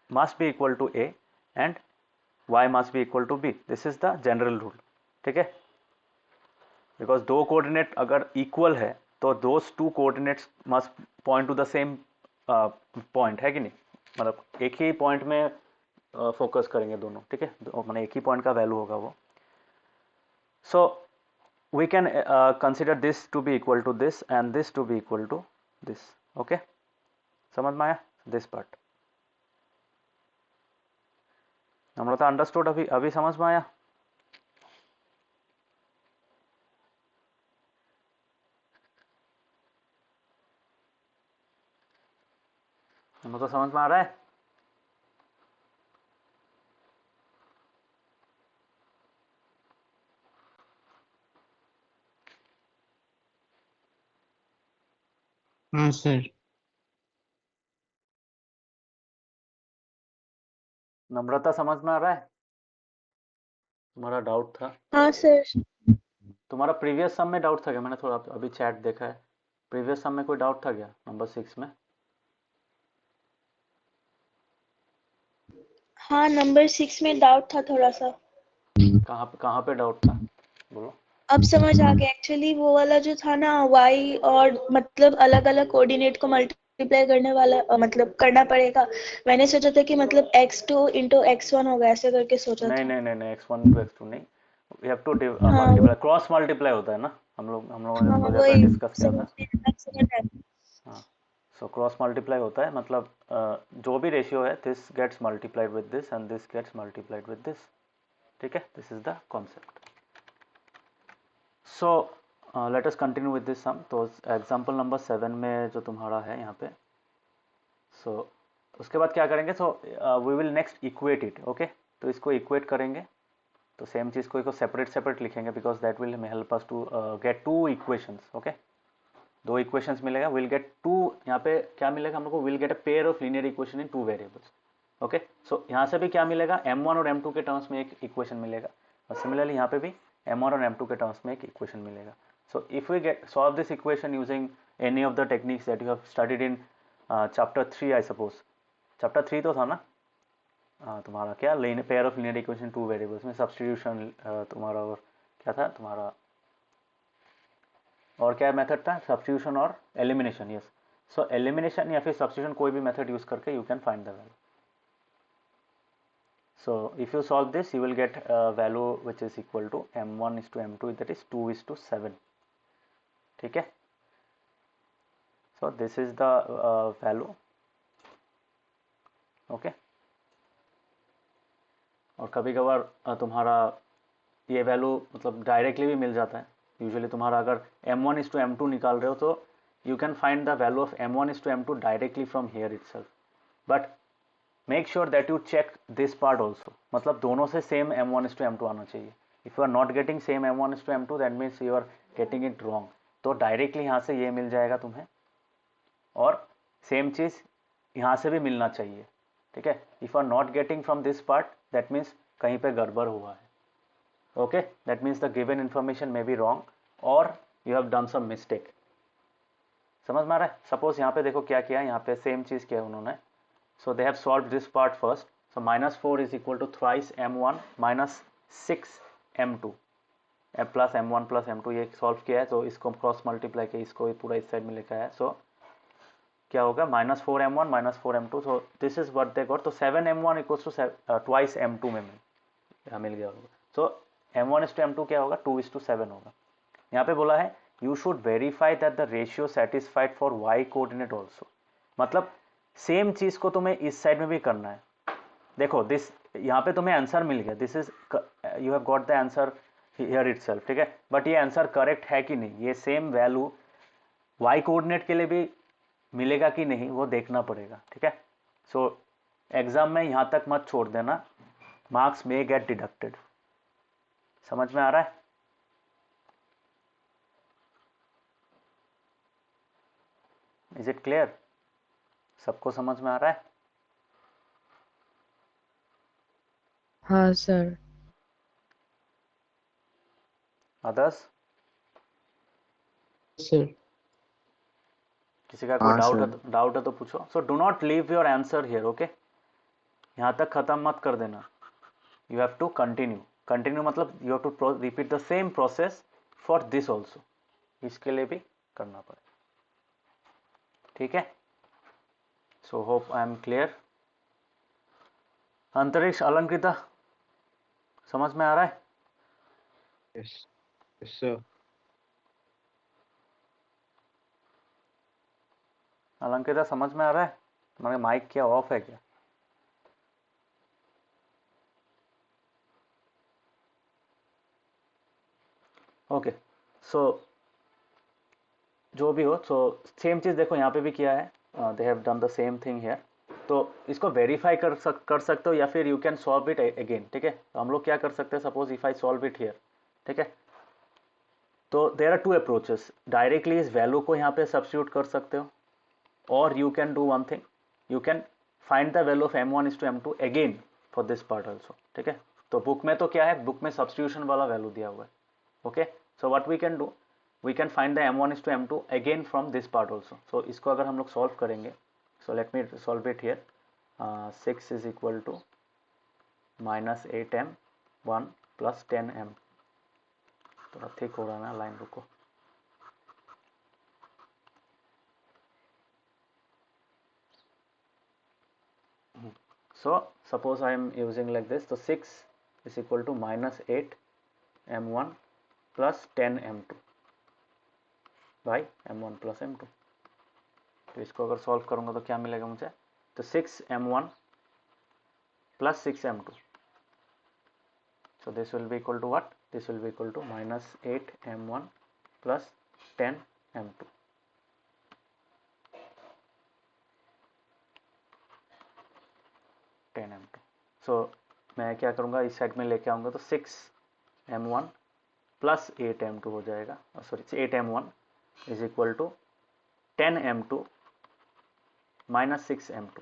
must be equal to a and y must be equal to b। This is the general rule, ठीक है। बिकॉज दो कोऑर्डिनेट अगर इक्वल है तो those two coordinates must point to the same point, है कि नहीं? मतलब एक ही पॉइंट में फोकस करेंगे दोनों, ठीक है। मतलब एक ही पॉइंट का वैल्यू होगा वो। सो we can consider this to be equal to this and this to be equal to this, okay? समझ में आया this part? Namrata understood? अभी अभी समझ में आया? नम्रता समझ में आ रहा है? हाँ सर। नम्रता समझ में आ रहा है? तुम्हारा डाउट था? हाँ सर। तुम्हारा प्रीवियस सम में डाउट था क्या? मैंने थोड़ा अभी चैट देखा है, प्रीवियस सम में कोई डाउट था क्या नंबर 6 में? हाँ नंबर 6 में डाउट था थोड़ा सा। कहाँ पे डाउट था? बोलो। अब समझ आ गया। एक्चुअली वो वाला जो था ना y और मतलब अलग अलग कोऑर्डिनेट को मल्टीप्लाई करने वाला मतलब करना पड़ेगा। मैंने सोचा था कि मतलब x2 इंटू x1 होगा, ऐसे करके सोचा नहीं था। नहीं नहीं नहीं, x1 to x2 नहीं, you have to हाँ मल्टीप्लाई, क्रॉस मल्टीप्लाई होता है ना। हम लोगों ने हाँ प्रोजेक्ट में वही डिस्कस किया समझ था। में समझ आया। हाँ। सो क्रॉस मल्टीप्लाई होता है, मतलब जो भी रेशियो है this gets multiplied with this and this gets multiplied with this, ठीक है। This is the concept. So let us continue with this sum. तो एग्जांपल नंबर 7 में जो तुम्हारा है यहाँ पे, सो उसके बाद क्या करेंगे, so we will next equate it, okay. तो इसको इक्वेट करेंगे, तो सेम चीज़ को सेपरेट सेपरेट लिखेंगे because that will help us to get two equations, okay. दो इक्वेशंस मिलेगा, विल गेट टू, यहाँ पे क्या मिलेगा हम लोग को, will get a pair of linear equation in two variables, okay. So यहाँ से भी क्या मिलेगा, m1 और m2 के टर्म्स में एक इक्वेशन मिलेगा, और सिमिलरली यहाँ पे भी m1 और m2 के टर्म्स में एक इक्वेशन मिलेगा। So if we get solve this equation using any of the techniques that you have studied in chapter 3, I suppose chapter 3 तो था ना, तुम्हारा क्या pair of linear equation two variables में सब्स्टिट्यूशन, तुम्हारा और क्या था तुम्हारा, और क्या मेथड था, सब्स्टिट्यूशन और एलिमिनेशन, यस। सो एलिमिनेशन या फिर सब्स्टिट्यूशन कोई भी मेथड यूज करके you can find the value. So if you solve this, you will get a value which is equal to m1 is to m2, that is 2 is to 7, ठीक है। So this is the value, okay। और कभी कभार तुम्हारा ये वैल्यू मतलब डायरेक्टली भी मिल जाता है। यूजुअली तुम्हारा अगर m1 is to m2 निकाल रहे हो तो you can find the value of m1 is to m2 directly from here itself, but make sure that you check this part also, मतलब दोनों से same m1 is to m2 आना चाहिए। If you are not getting same m1 is to m2 that means you are getting it wrong. तो डायरेक्टली यहाँ से ये मिल जाएगा तुम्हें, और सेम चीज़ यहाँ से भी मिलना चाहिए, ठीक है। If you are not getting from this part that means कहीं पे गड़बड़ हुआ है, okay. That means the given information may be wrong और you have done some mistake. समझ में आ रहा है। सपोज यहाँ पे देखो क्या किया, यहाँ पे सेम चीज़ किया उन्होंने। So they have solved this part first. So minus 4 is equal to thrice m1 minus 6 m2 plus m1 plus m2, ये सॉल्व किया है। तो इसको क्रॉस मल्टीप्लाई किया, इसको पूरा इस साइड में लिखा है। सो क्या होगा, minus 4m1 minus 4m2, so this is what they got. तो 7m1 equals to twice m2 में मिल गया होगा। सो m1 is to m2 क्या होगा, 2 is to 7 होगा। यहाँ पे बोला है you should verify that the ratio satisfied for y coordinate also, मतलब सेम चीज को तुम्हें इस साइड में भी करना है। देखो दिस, यहाँ पे तुम्हें आंसर मिल गया, this is you have got the answer here itself, ठीक है। बट ये आंसर करेक्ट है कि नहीं, ये सेम वैल्यू y कोऑर्डिनेट के लिए भी मिलेगा कि नहीं वो देखना पड़ेगा, ठीक है। सो एग्जाम में यहाँ तक मत छोड़ देना, मार्क्स मे गेट डिडक्टेड। समझ में आ रहा है। इज इट क्लियर, सबको समझ में आ रहा है। हाँ सर। Others, sir. किसी का कोई हाँ डाउट है तो पूछो। So do not leave your answer here, okay. यहाँ तक खत्म मत कर देना, यू हैव टू कंटिन्यू मतलब you have to repeat the same process for this also, इसके लिए भी करना पड़ेगा, ठीक है। So hope I am clear. Antariksh Alankrita समझ में आ रहा है। yes yes sir अलंकृता समझ में आ रहा है। तुम्हारे माइक क्या ऑफ है क्या। ओके सो जो भी हो, सो सेम चीज़ देखो यहाँ पे भी किया है, they have done the same thing here. तो इसको वेरीफाई कर सकते हो या फिर you can solve it again, ठीक है। तो हम लोग क्या कर सकते हैं, suppose if I solve it here, ठीक है। तो there are two approaches, directly इस वैल्यू को यहाँ पे सब्स्टिट्यूट कर सकते हो, और you can do one thing, you can find the value of m1 is to m2 again for this part also, ठीक है। तो बुक में तो क्या है, बुक में सब्स्टिट्यूशन वाला वैल्यू दिया हुआ है, okay. So what we can do, we can find the m1 is to m2 again from this part also. So इसको अगर हम लोग सॉल्व करेंगे, so let me solve it here. 6 is equal to minus 8m1 plus 10m, थोड़ा ठीक हो रहा है ना लाइन, रुको। So suppose I am using like this, so 6 is equal to minus 8 m1 plus 10 m2 by m1 plus m2। तो इसको अगर सॉल्व करूंगा तो क्या मिलेगा मुझे, तो 6 m1 plus 6 m2, so this will be equal to what, this will be equal to minus 8 m1 plus 10 m2। 10m2। सो मैं क्या करूँगा, इस साइड में लेके आऊँगा तो 6m1 प्लस 8m2 हो जाएगा, sorry 8m1 is equal to 10m2 minus 6m2।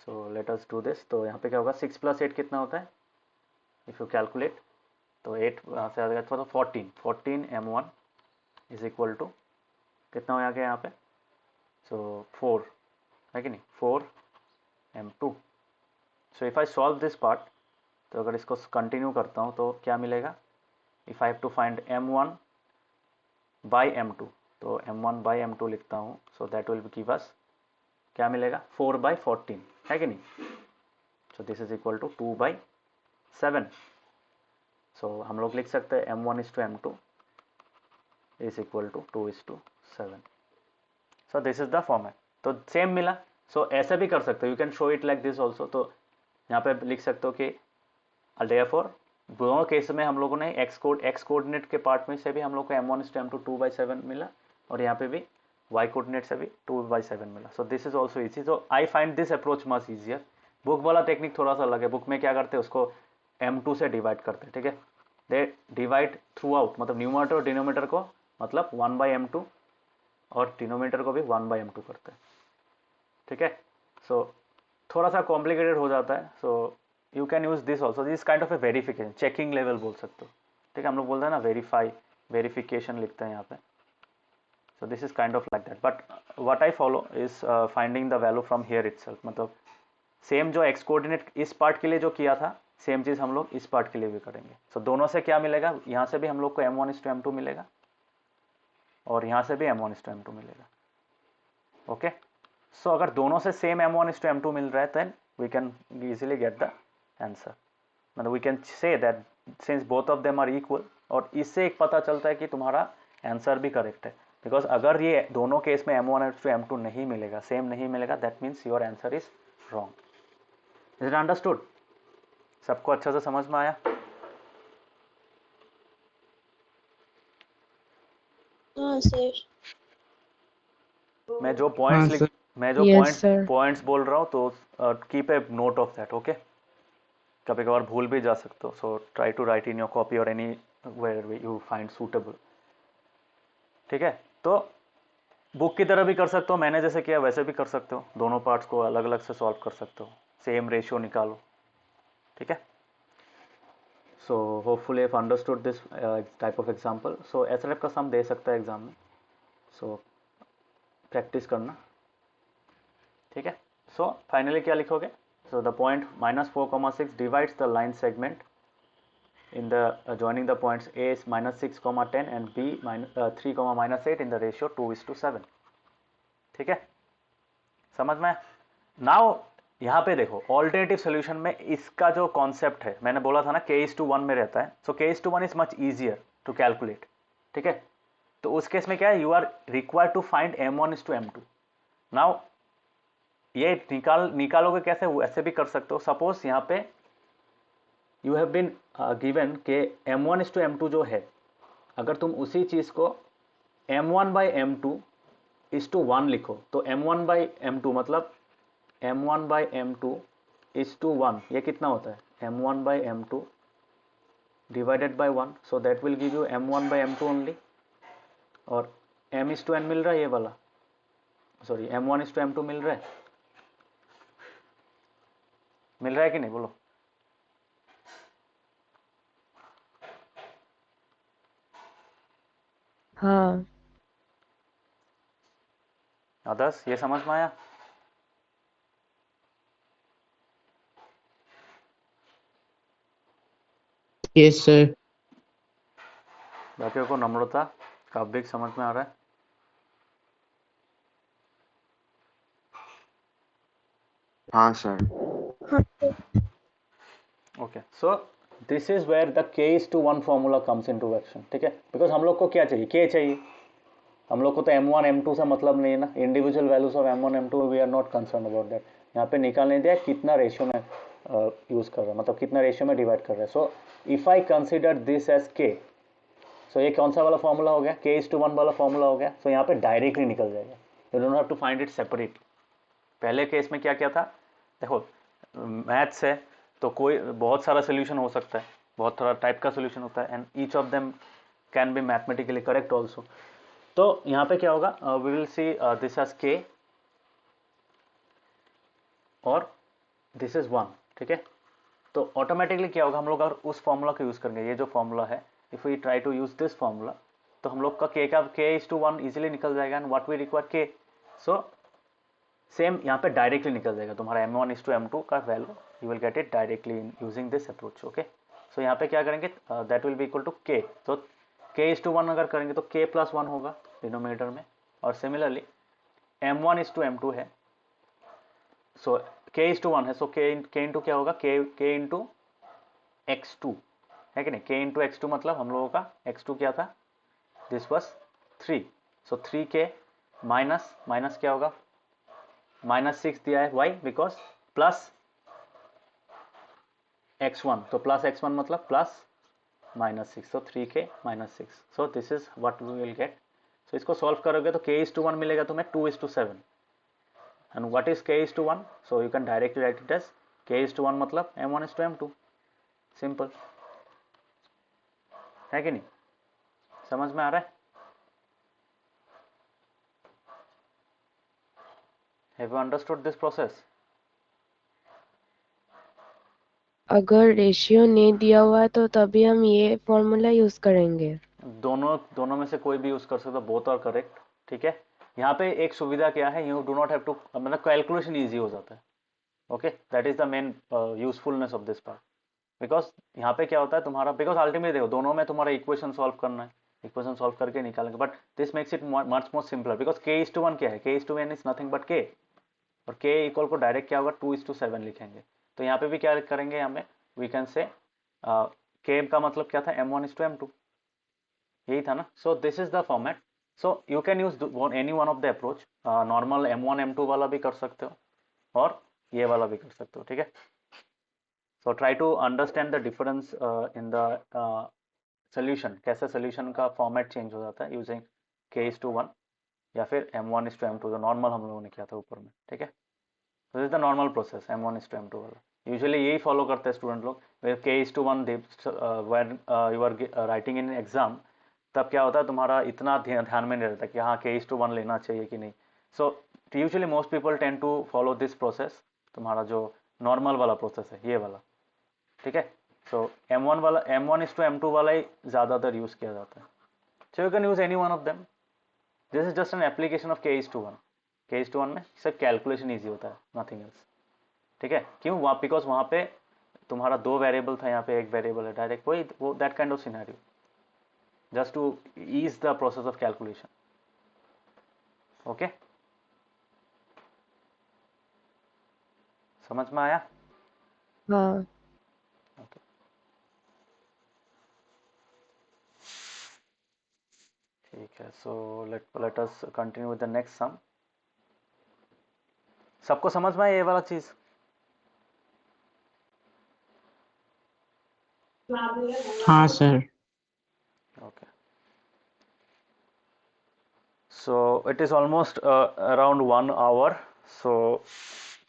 So let us do this. तो यहाँ पे क्या होगा, 6 प्लस 8 कितना होता है, इफ़ यू कैलकुलेट तो 8 से आ जाएगा तो 14m1 इज इक्वल टू कितना हो गया यहाँ पे, सो 4 है कि नहीं, 4m2। So if I solve this part, तो अगर इसको कंटिन्यू करता हूँ तो क्या मिलेगा, if I have to find m1 by m2, तो m1 बाई m2 लिखता हूँ। So that will give us क्या मिलेगा, 4/14 है कि नहीं। So this is equal to 2/7। सो हम लोग लिख सकते हैं m1:m2 is equal to 2:7। So this is the format. तो सेम मिला। सो ऐसे भी कर सकते हो, you can show it like this also. तो यहाँ पे लिख सकते हो कि देयरफॉर दोनों केस में हम लोगों ने एक्स कोऑर्डिनेट के पार्ट में से भी हम लोग को m1:m2 2/7 मिला, और यहाँ पे भी y कोऑर्डिनेट से भी 2/7 मिला। सो this is also easy. So I find this approach much easier. Book वाला टेक्निक थोड़ा सा अलग है। बुक में क्या करते हैं, उसको m2 से डिवाइड करते हैं, ठीक है। दे डिवाइड थ्रू आउट, मतलब न्यूमरेटर और डिनोमिनेटर को मतलब 1/m2 और डिनोमिनेटर को भी 1/m2 करते हैं, ठीक है। सो थोड़ा सा कॉम्प्लिकेटेड हो जाता है। सो you can use this also, this kind of A verification, checking level बोल सकते हो, ठीक है। हम लोग बोलते हैं ना वेरिफिकेशन लिखते हैं यहाँ पे। सो this is kind of like that, but what I follow is finding the value from here itself. मतलब सेम जो एक्स कोऑर्डिनेट इस पार्ट के लिए जो किया था, सेम चीज़ हम लोग इस पार्ट के लिए भी करेंगे। सो दोनों से क्या मिलेगा, यहाँ से भी हम लोग को m1:m2 मिलेगा और यहाँ से भी m1:m2 मिलेगा, ओके। सो अगर दोनों से सेम m1:m2 मिल रहा है, then we can easily get the answer. मतलब we can say that since both of them are equal, और इससे एक पता चलता है कि तुम्हारा आंसर भी करेक्ट है। बिकॉज अगर ये दोनों केस में m1:m2 नहीं मिलेगा, सेम नहीं मिलेगा, that means your answer is wrong. Is it understood? सबको अच्छे से समझ में आया? हाँ सर। मैं जो हाँ पॉइंट्स सर। मैं जो Yes, sir. पॉइंट्स बोल रहा हूँ, तो keep a note of that, okay. कभी कभार भूल भी जा सकते हो। So try to write in your copy or anywhere you find suitable, ठीक है। तो बुक की तरह भी कर सकते हो, मैंने जैसे किया वैसे भी कर सकते हो। दोनों पार्ट्स को अलग अलग से सॉल्व कर सकते हो, सेम रेशियो निकालो, ठीक है। So hopefully have understood this type of example. So SLF का सम दे सकता है एग्जाम में, सो प्रैक्टिस करना, ठीक है। सो फाइनली क्या लिखोगे, so the point -4,6 divides the line segment in the joining the points A is -6,10 and B 3,-8 in the ratio 2:7, ठीक है। समझ में? नाउ यहाँ पे देखो ऑल्टरनेटिव सोल्यूशन में इसका जो कॉन्सेप्ट है, मैंने बोला था ना k:1 में रहता है। So k:1 is much easier to calculate, ठीक है। तो उस केस में क्या है, you are required to find m1:m2। Now ये निकालोगे कैसे, ऐसे भी कर सकते हो। सपोज यहाँ पे यू हैव बीन गिवन के m1:m2 जो है, अगर तुम उसी चीज़ को m1/m2 = 1 लिखो, तो m1/m2 मतलब m1/m2 = 1, ये कितना होता है, m1/m2 divided by 1। So that will give you m1/m2 only, और m:n मिल रहा है, ये वाला सॉरी m1:m2 मिल रहा है कि नहीं, बोलो। हाँ, अदर्स ये समझ में आया? Yes sir. बाकियों को नम्रता काव्यिक समझ में आ रहा है? हाँ सर। हाँ sir. Okay, so this is where the k:1 formula comes into action, ठीक है। बिकॉज हम लोग को क्या चाहिए, k चाहिए। हम लोग को तो m1 m2 से मतलब नहीं है ना, individual values of m1 m2 we are not concern about that. यहाँ पे निकालने दिया कितना रेशियो में यूज कर रहा है, मतलब कितना रेशियो में डिवाइड कर रहा है। So if I consider this as k, so ये कौन सा वाला फॉर्मूला हो गया, k:1 वाला फॉर्मूला हो गया। सो यहाँ पे डायरेक्टली निकल जाएगा, you don't have to find it separate. पहले केस में क्या किया था, देखो मैथ्स है तो कोई बहुत सारा सोल्यूशन हो सकता है, बहुत सारा टाइप का सोल्यूशन होता है, and each of them can be mathematically correct also. तो यहाँ पे क्या होगा, we will see this as k और दिस इज 1, ठीक है। तो ऑटोमेटिकली क्या होगा, हम लोग अगर उस फॉर्मूला को यूज करेंगे, ये जो फॉर्मूला है, if we try to use this formula, तो हम लोग का k/1 इजिली निकल जाएगा, and what we require k। So same यहाँ पे डायरेक्टली निकल जाएगा तुम्हारा m1:m2 का value, you will get it directly using this approach. Okay, so यहाँ पे क्या करेंगे, that will be equal to k। तो k/1 अगर करेंगे तो k+1 होगा डिनोमिनेटर में, और सिमिलरली m1:m2 है, सो k/1 है, सो k इंटू क्या होगा, k इंटू x2 है कि नहीं। k इंटू x2 मतलब हम लोगों का x2 क्या था, this was 3, so 3k minus minus क्या होगा, -6 दिया है, वाई, बिकॉज प्लस x1, तो प्लस x1 मतलब plus -6, so 3k -6, so this is what we will get. So इसको सॉल्व करोगे तो k/1 मिलेगा तुम्हें 2:7, and what is k/1, so you can directly write it as k/1 मतलब m1:m2, सिंपल है कि नहीं, समझ में आ रहा है। Have you understood this process. अगर रेशियो नहीं दिया हुआ है तो तभी हम ये फॉर्मूला यूज करेंगे। दोनों में से कोई भी यूज कर सकते हो, बोथ आर करेक्ट, ठीक है। यहाँ पे एक सुविधा क्या है, you do not have to, मतलब कैलकुलेशन इजी हो जाता है। Okay, that is the main usefulness of this part, because यहाँ पे क्या होता है तुम्हारा, बिकॉज अल्टीमेटली देखो दोनों में तुम्हारा इक्वेशन सॉल्व करना है, इक्वेशन सॉल्व करके निकालेंगे, but this makes it much more simpler, because k/1 क्या है, k/1 is nothing but k, और k इक्वल को डायरेक्ट क्या होगा 2:7 लिखेंगे। तो यहाँ पे भी क्या करेंगे, यहाँ में वी कैन से k का मतलब क्या था, m1:m2, यही था ना। सो this is the format, so you can use any one of the approach, normal m1:m2 वाला भी कर सकते हो और ये वाला भी कर सकते हो, ठीक है। So try to understand the difference in the solution, कैसे सोल्यूशन का फॉर्मेट चेंज हो जाता है यूजिंग k/1 या फिर m1:m2, जो नॉर्मल हम लोगों ने किया था ऊपर में, ठीक है। This is the normal process m1:m2 वाला, यूजुअली यही फॉलो करते हैं स्टूडेंट लोग। k/1 when you are writing in exam, तब क्या होता है तुम्हारा इतना ध्यान में नहीं रहता कि हाँ k/1 लेना चाहिए कि नहीं। So usually most people tend to follow this process, तुम्हारा जो नॉर्मल वाला प्रोसेस है ये वाला, ठीक है। सो m1:m2 वाला ही ज़्यादातर यूज़ किया जाता है, सो you can use any one of them. This is just an application of k/1। k/1 में सिर्फ कैलकुलेशन ईजी होता है, नथिंग एल्स, ठीक है। क्यों, वहाँ बिकॉज वहाँ पे तुम्हारा 2 वेरिएबल था, यहाँ पे 1 वेरिएबल है, डायरेक्ट वही वो that kind of scenario, just to ease the process of calculation। Okay, समझ में आया। हाँ। ओके, ठीक है, so let us continue with the next sum. सबको समझ में आया ये वाला चीज। हाँ sir. Okay, so it is almost around 1 hour, so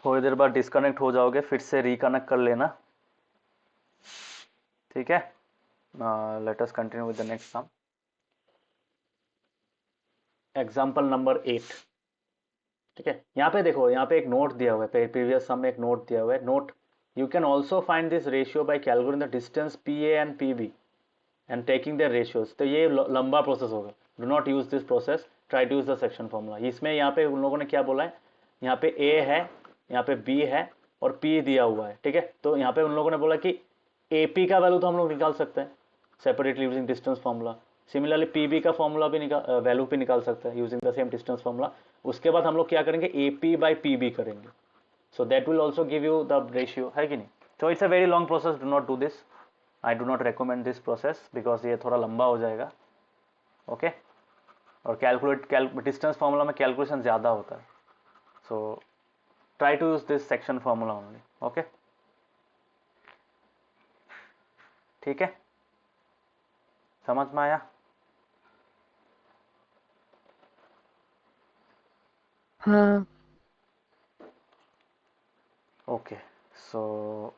थोड़ी देर बाद डिस्कनेक्ट हो जाओगे, फिर से रिकनेक्ट कर लेना, ठीक है। Let us continue with the next some, example number 8, ठीक है। यहाँ पे देखो, यहाँ पे एक नोट दिया हुआ है, प्रीवियस सम में एक नोट दिया हुआ है, note you can also find this ratio by calculating the distance PA and PB and taking their ratios. तो ये लंबा प्रोसेस होगा, do not use this process, try to use the section formula. इसमें यहाँ पे उन लोगों ने क्या बोला है, यहाँ पे A है, यहाँ पे B है और P दिया हुआ है, ठीक है। तो यहाँ पे उन लोगों ने बोला कि AP का वैल्यू तो हम लोग निकाल सकते हैं separately using distance formula, similarly PB का फॉर्मूला भी वैल्यू भी निकाल सकते हैं using the same distance formula. उसके बाद हम लोग क्या करेंगे, AP/PB करेंगे, सो that will also give you the ratio, है कि नहीं। तो it's a very long process, do not do this, I do not recommend this process because ये थोड़ा लंबा हो जाएगा, ओके। और डिस्टेंस फॉर्मूला में कैलकुलेशन ज़्यादा होता है, so try to use this section formula only, okay, ठीक है, समझ में आया। हाँ। Okay, so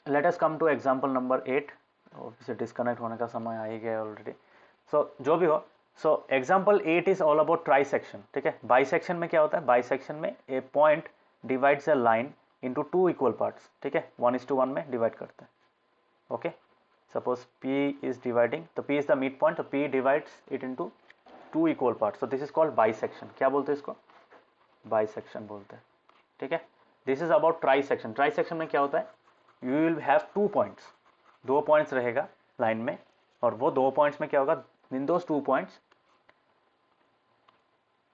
let us come to example number 8. Obviously disconnect होने का समय आ ही गया ऑलरेडी. सो जो भी हो, so example 8 is all about try section. ठीक है, बाई सेक्शन में क्या होता है? बाई सेक्शन में a point divides a line into two equal parts. ठीक है, 1:1 में डिवाइड करते हैं. Okay, suppose P is dividing, तो P is the mid point, तो P divides it into two equal parts. So this is called bisection. क्या बोलते हैं इसको? बाई सेक्शन बोलते हैं. ठीक है, this is about try section. Try section में क्या होता है? You will have 2 points, 2 points रहेगा लाइन में, और वो 2 पॉइंट्स में क्या होगा? इन दोस 2 points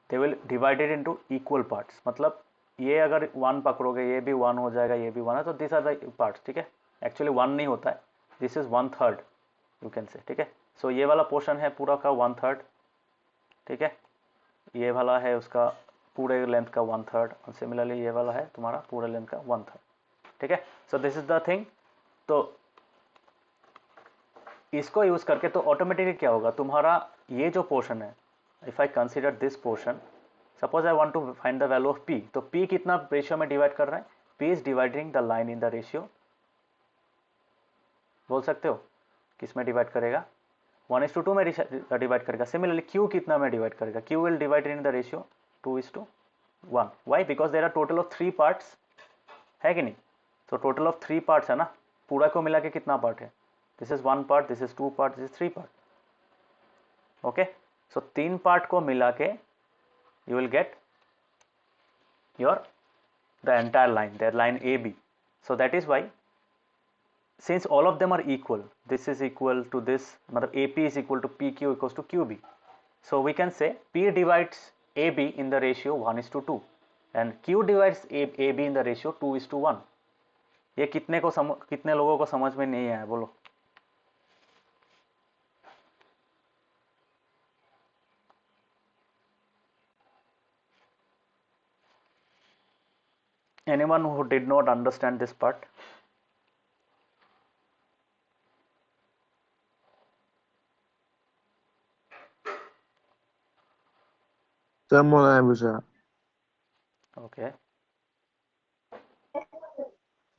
they will divided into equal parts. मतलब ये अगर 1 पकड़ोगे, ये भी 1 हो जाएगा, ये भी 1 है, तो दिस आर द पार्ट्स. ठीक है, एक्चुअली 1 नहीं होता है, this is 1/3 you can say. ठीक है, सो ये वाला पोर्शन है पूरा का 1/3. ठीक है, ये वाला है उसका पूरे लेंथ का 1/3, और सिमिलरली ये वाला है तुम्हारा पूरे लेंथ का 1/3. ठीक है, so this is the thing. तो इसको यूज करके तो ऑटोमेटिकली क्या होगा? तुम्हारा ये जो पोर्शन है, if I consider this portion, suppose I want to find the value of P, तो P कितना रेशियो में डिवाइड कर रहा है? P is dividing the line in the ratio. बोल सकते हो किस में डिवाइड करेगा? 1:2 में डिवाइड करेगा. सिमिलरली Q कितना में डिवाइड करेगा? Q will divide in the ratio 2:1. Why? Because there are total of 3 parts, है कि नहीं? तो टोटल ऑफ 3 पार्ट्स है ना, पूरा को मिला के कितना पार्ट है? This is 1 part, this is 2 part, this is 3 part. Okay, so 3 part को मिला के you will get your the entire line, that line AB. So that is why, since all of them are equal, this is equal to this, matlab AP is equal to PQ equals to QB. So we can say P divides AB in the ratio 1:2 and Q divides AB in the ratio 2:1. ये कितने लोगों को समझ में नहीं आया? बोलो. Anyone who did not understand this part? Someone I was Okay,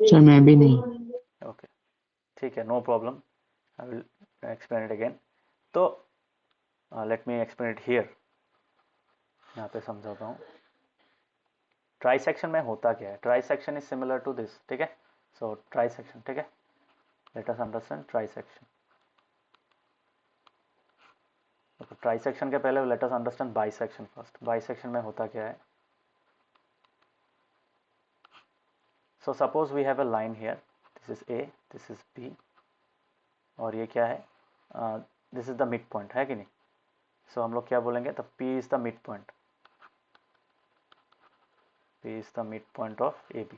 sir मैं भी नहीं. okay, ठीक है, no problem. I will explain it again. तो let me explain it here. यहाँ पे समझाता हूँ. ट्राई सेक्शन में होता क्या है? Trisection is similar to this. ठीक है, सो ट्राई सेक्शन. ठीक है, let us understand trisection. Trisection के पहले let us understand bisection first. Bisection में होता क्या है? So suppose we have a line here, this is A, this is B, और ये क्या है? This is the mid point, है कि नहीं? सो हम लोग क्या बोलेंगे? तो P is the mid point. P is the midpoint of AB.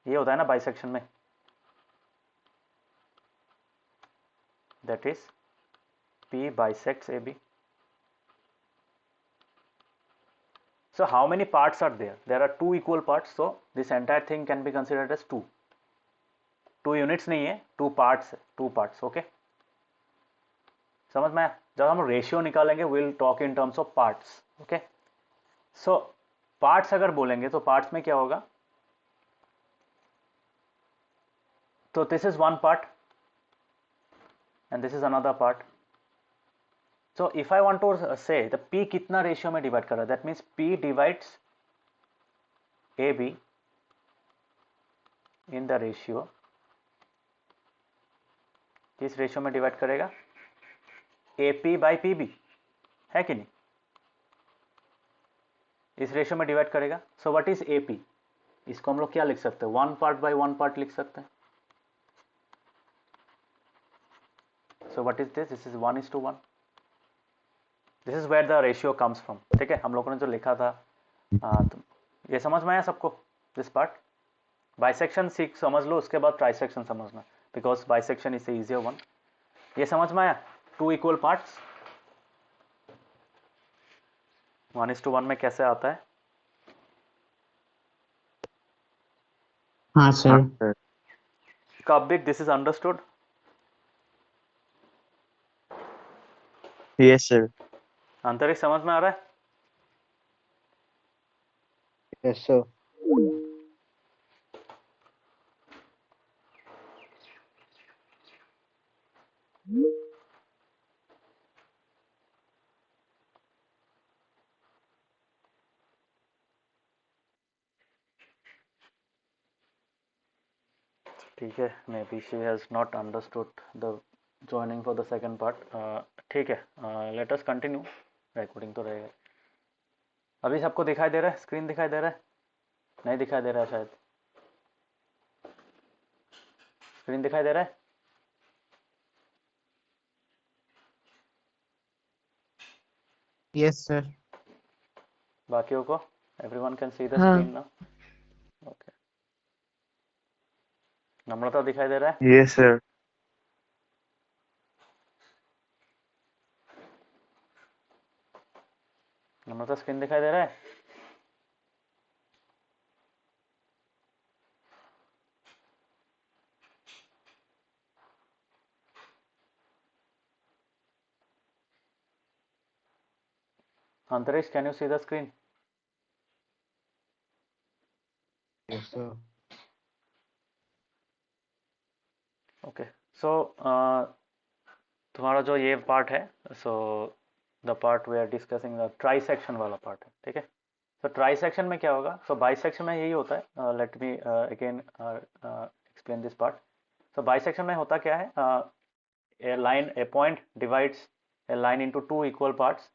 ये होता है ना बाइसेक्शन में, that is P bisects AB. So how many parts are there? There are 2 equal parts, so this entire thing can be considered as 2. 2 units नहीं है, 2 parts है, 2 parts. Okay, समझ में आया? जब हम रेशियो निकालेंगे we'll talk in terms of parts. Okay, so parts अगर बोलेंगे तो पार्ट्स में क्या होगा? तो this is 1 part and this is another part. So if I want to say the P कितना रेशियो में डिवाइड कर रहा है? That means P divides AB in the ratio, किस रेशियो में डिवाइड करेगा? AP बाई PB, है कि नहीं? इस रेशियो में डिवाइड करेगा. So what is AP? इसको हम लोग क्या लिख सकते हैं? 1 पार्ट बाई 1 पार्ट लिख सकते हैं. So what is this? This is 1:1. This is where the ratio comes from. ठीक है, हम लोगों ने जो लिखा था, तो ये समझ में आया सबको? दिस पार्ट बाइसेक्शन सीख समझ लो, उसके बाद ट्राइसेक्शन समझना, because bisection is the easier one. ये समझ में आया? 2 इक्वल पार्ट्स 1:1 में कैसे आता है? हाँ sir. sir. Kabik, this is understood? Yes, sir. अंतरिक्ष समझ में आ रहा है? Yes, sir. ठीक है, may be she has not understood the joining for the second part. ठीक है, लेट अस कंटिन्यू। रिकॉर्डिंग तो रहेगा। अभी सबको दिखाई दे रहा है? स्क्रीन दिखाई दे रहा है? नहीं दिखाई दे रहा है शायद। स्क्रीन दिखाई दे रहा है? Yes, sir. बाकियों को? एवरीवन कैन सी द हाँ स्क्रीन नाउ? ओके। नम्रता दिखाई दे रहा है? Yes, sir. नम्रता स्क्रीन दिखाई दे रहा है? Antariksh, can you see the screen? Yes, sir. Okay. So तुम्हारा जो ये पार्ट है, so the part we are discussing the trisection वाला पार्ट है, ठीक है। तो ट्राई सेक्शन में क्या होगा? सो बाई सेक्शन में यही होता है। Let me again explain this part. So bisection में होता क्या है? A line, a point divides a line into two equal parts.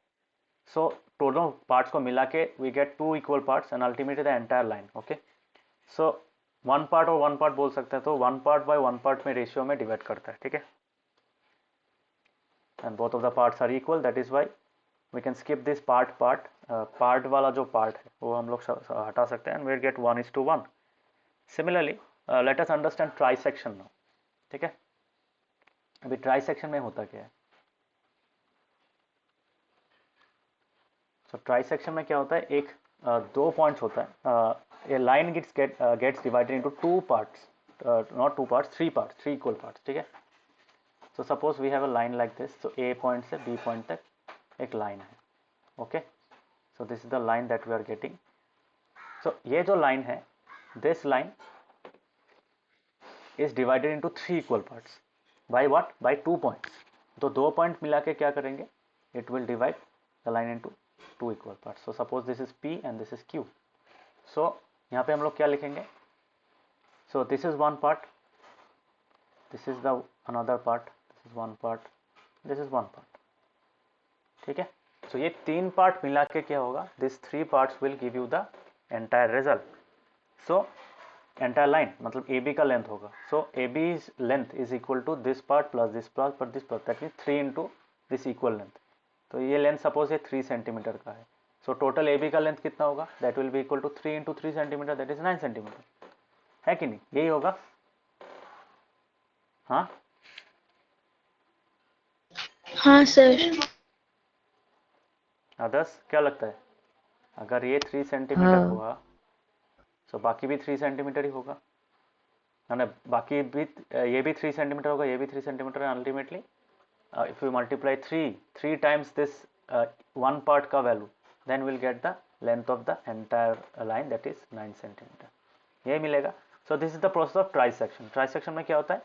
So दोनों पार्ट्स को मिला के we get two equal parts and ultimately the entire line. Okay. So one part और वन पार्ट बोल सकते हैं, तो one part by one part में रेशियो में डिवाइड करता है, ठीक है। And both of the parts are equal, that is why we can skip this part वाला जो पार्ट है वो हम लोग हटा सकते हैं and we get 1:1। Similarly let us understand trisection now, ठीक है। अभी ट्राई सेक्शन में होता क्या है? सो ट्राई सेक्शन में क्या होता है? एक दो पॉइंट्स होता है। A line gets divided into two parts, not two parts, three parts, three equal parts, ठीक है। So suppose we have a line like this. तो ए पॉइंट से बी पॉइंट तक एक लाइन है, okay. So this is the line that we are getting. So ये जो लाइन है, this line is divided into three equal parts by what? By two points. तो दो पॉइंट मिला के क्या करेंगे? It will divide the line into two equal parts. So suppose this is P and this is Q। सो यहाँ पे हम लोग क्या लिखेंगे? सो this is one part, this is the another part, this is one part, this is one part, ठीक है। सो ये तीन पार्ट मिला के क्या होगा? This three parts will give you the entire result. So entire line मतलब AB का लेंथ होगा। So AB length is equal to this part plus this part plus this part, that mean 3 into this equal length. तो ये लेंथ सपोज ये 3 सेंटीमीटर का है। सो टोटल AB का लेंथ कितना होगा? That will be equal to 3 into 3 centimetre, that is 9 centimetre, है कि नहीं? यही होगा। हाँ हाँ सर। आदर्श, क्या लगता है? अगर ये 3 सेंटीमीटर हाँ हुआ तो बाकी भी 3 सेंटीमीटर ही होगा, है ना? बाकी भी ये भी 3 सेंटीमीटर होगा, ये भी 3 सेंटीमीटर है। Ultimately if you multiply 3 times this one part का value, then we'll get the length of the entire line, that is 9 centimeter, यही मिलेगा। So this is the process of trisection। trisection में क्या होता है?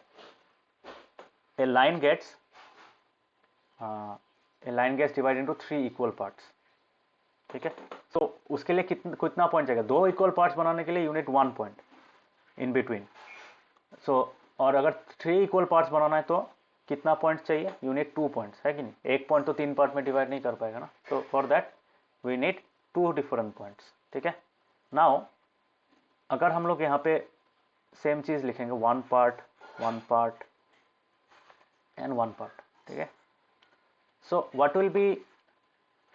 a line gets divided into 3 equal parts, ठीक है। so उसके लिए कितना पॉइंट चाहिए? दो इक्वल पार्ट्स बनाने के लिए यूनिट 1 पॉइंट इन बिटवीन। सो और अगर 3 इक्वल पार्ट्स बनाना है तो कितना पॉइंट चाहिए? यूनिट 2 पॉइंट्स, है कि नहीं? एक पॉइंट तो 3 पार्ट में डिवाइड नहीं कर पाएगा ना, तो for that we need 2 different points, ठीक है। नाउ अगर हम लोग यहाँ पे सेम चीज लिखेंगे, one part and one part, ठीक है। So what will B,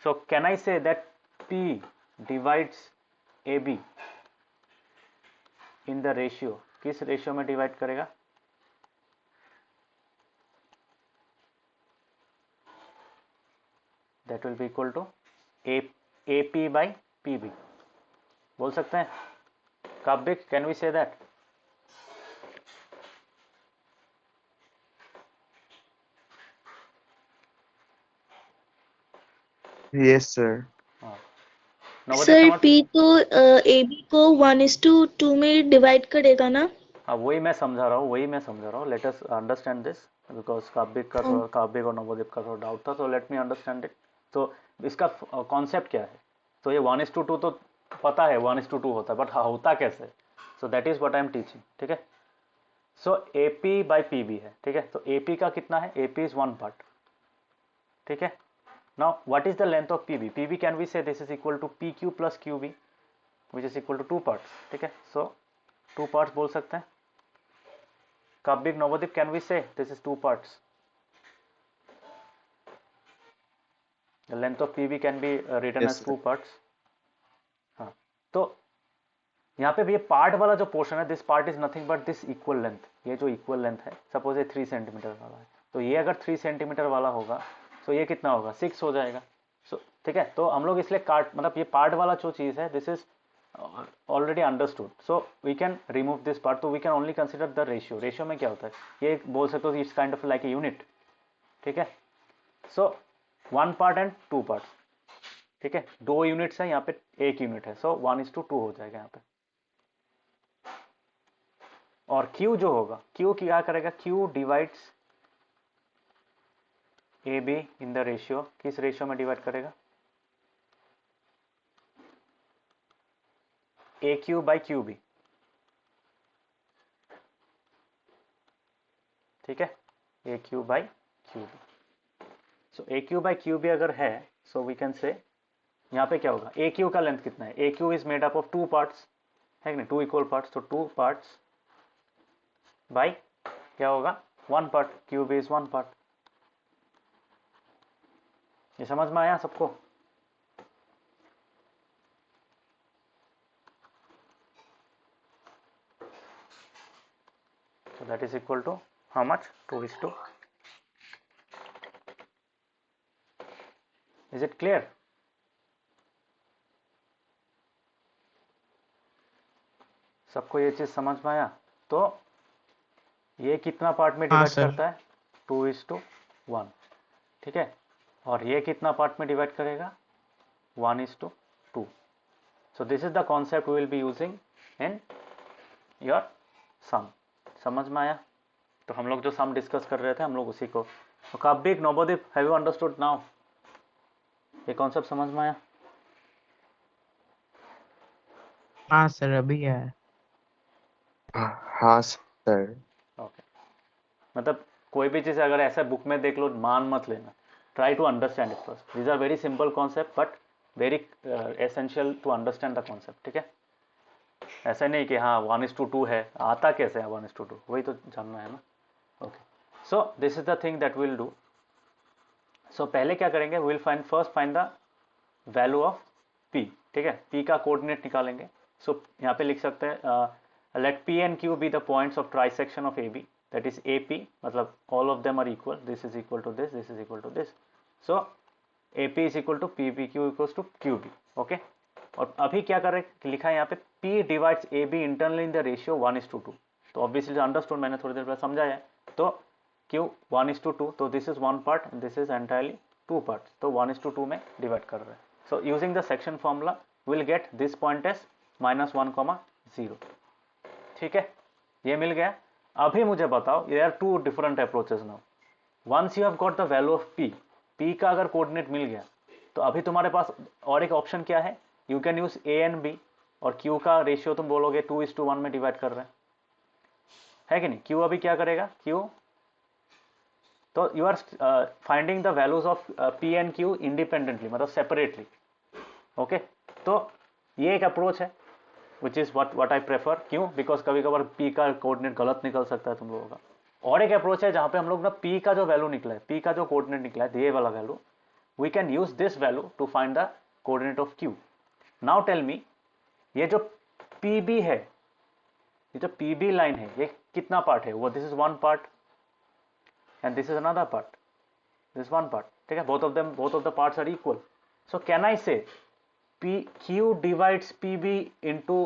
so can I say that P divides AB in the ratio? किस रेशियो में डिवाइड करेगा? that will be equal to AP by PB, बोल सकते हैं? Kavyak, can we say that? Yes, sir. Navodaya sir समझ? P तो AB को 1:2 में डिवाइड करेगा ना? हाँ, वही मैं समझा रहा हूँ, let us understand this, because काव्यक और नवोदीप का थोड़ा डाउट था, तो लेट मी अंडरस्टैंड इट। तो इसका कॉन्सेप्ट क्या है? तो ये 1:2 तो पता है 1:2 होता है, बट होता कैसे? सो that is what I am teaching, ठीक है। सो AP बाई PB है, ठीक है। तो AP का कितना है, AP इज 1 पार्ट, ठीक है। Now what is the length of PB? PB can we say this is equal to PQ plus QB which is equal to 2 parts, ठीक है। सो 2 पार्ट्स बोल सकते हैं। Kabir Navadip, can we say this is 2 parts? The length of PB can be written Yes, as sir. 2 parts. हाँ, तो यहाँ पे भी ये पार्ट वाला जो पोर्शन है, this part is nothing but this equal length, ये जो इक्वल लेंथ है, सपोज ये 3 सेंटीमीटर वाला है, तो ये अगर 3 सेंटीमीटर वाला होगा तो ये कितना होगा, 6 हो जाएगा। सो ठीक है, तो हम लोग इसलिए काट, मतलब ये पार्ट वाला जो चीज़ है, this is already understood, so we can remove this part. तो we can only consider the ratio. Ratio में क्या होता है, ये बोल सकते हो it's kind of like a unit, ठीक है। सो 1 पार्ट एंड 2 पार्ट्स, ठीक है। 2 यूनिट्स है, यहाँ पे 1 यूनिट है, सो 1:2 हो जाएगा यहाँ पे। और Q जो होगा, Q क्या करेगा, Q divides AB in the ratio, किस रेशियो में डिवाइड करेगा, AQ बाई QB, ठीक है। AQ by QB, so AQ by QB अगर है, सो वी कैन से यहाँ पे क्या होगा, AQ का लेंथ कितना है, AQ is made up of 2 parts, है कि नहीं, 2 इक्वल पार्ट्स, तो 2 पार्ट्स बाई क्या होगा, 1 पार्ट, QB इज 1 पार्ट। ये समझ में आया सबको? So that is equal to how much, 2:2. Is it clear? सबको ये चीज समझ में आया? तो ये कितना पार्ट में हाँ, डिवाइड सर। करता है, 2:1, ठीक है। और ये कितना पार्ट में डिवाइड करेगा, 1:2। So this is the concept we will be using in your sum. समझ में आया? तो हम लोग जो सम डिस्कस कर रहे थे, हम लोग उसी को, तो काबिक नवोदीप, हैव यू अंडरस्टूड नाउ? ये कॉन्सेप्ट समझ में आया? हाँ सर, अभी है। हाँ सर। ओके, मतलब कोई भी चीज़ अगर ऐसा बुक में देख लो, मान मत लेना, try to understand it first. These are very simple concept but very essential to understand the concept, ठीक है। ऐसा नहीं कि हाँ 1:2 है, आता कैसे है 1:2, वही तो जानना है ना। Okay, so this is the thing that will do. सो पहले क्या करेंगे, will first find the value of P, ठीक है। P का कोऑर्डिनेट निकालेंगे। सो यहाँ पे लिख सकते हैं, let P and Q be the points of trisection of AB, that is AP, मतलब all of them are equal, this is equal to this, this is equal to this. So AP is equal to PB, Q equal to QB, okay. और अभी क्या कर रहे, लिखा है यहाँ पे P divides AB internally in the ratio 1:2। तो ऑब्वियसली अंडरस्टूड, मैंने थोड़ी देर पहले समझाया है। तो Q 1:2, तो this is 1 part, this is entirely 2 parts, तो 1:2 में डिवाइड कर रहे हैं। So using the section formula will get this point as -1,0, ठीक है। ये मिल गया। अभी मुझे बताओ, there are 2 different approaches now. Once you have got the value of P का अगर कोऑर्डिनेट मिल गया, तो अभी तुम्हारे पास और एक ऑप्शन क्या है, you can use A and B, और Q का रेशियो तुम बोलोगे 2:1 में डिवाइड कर रहे हैं, है कि नहीं। Q अभी क्या करेगा, Q, तो you are finding the values of P and Q independently, मतलब सेपरेटली, ओके। तो ये एक अप्रोच है which is what I prefer. क्यों? बिकॉज कभी कभार P का कोऑर्डिनेट गलत निकल सकता है तुम लोगों का। और एक अप्रोच है जहां पे हम लोग ना P का जो वैल्यू निकला है, P का जो कोऑर्डिनेट निकला है, ये वाला value, we can use this value to find the coordinate of Q। Now tell me, ये जो PB है, ये जो PB लाइन है, ये कितना पार्ट है, वो this is 1 part and this is another part, this is 1 part, ठीक है। both of the parts are equal, so can I say Q divides PB into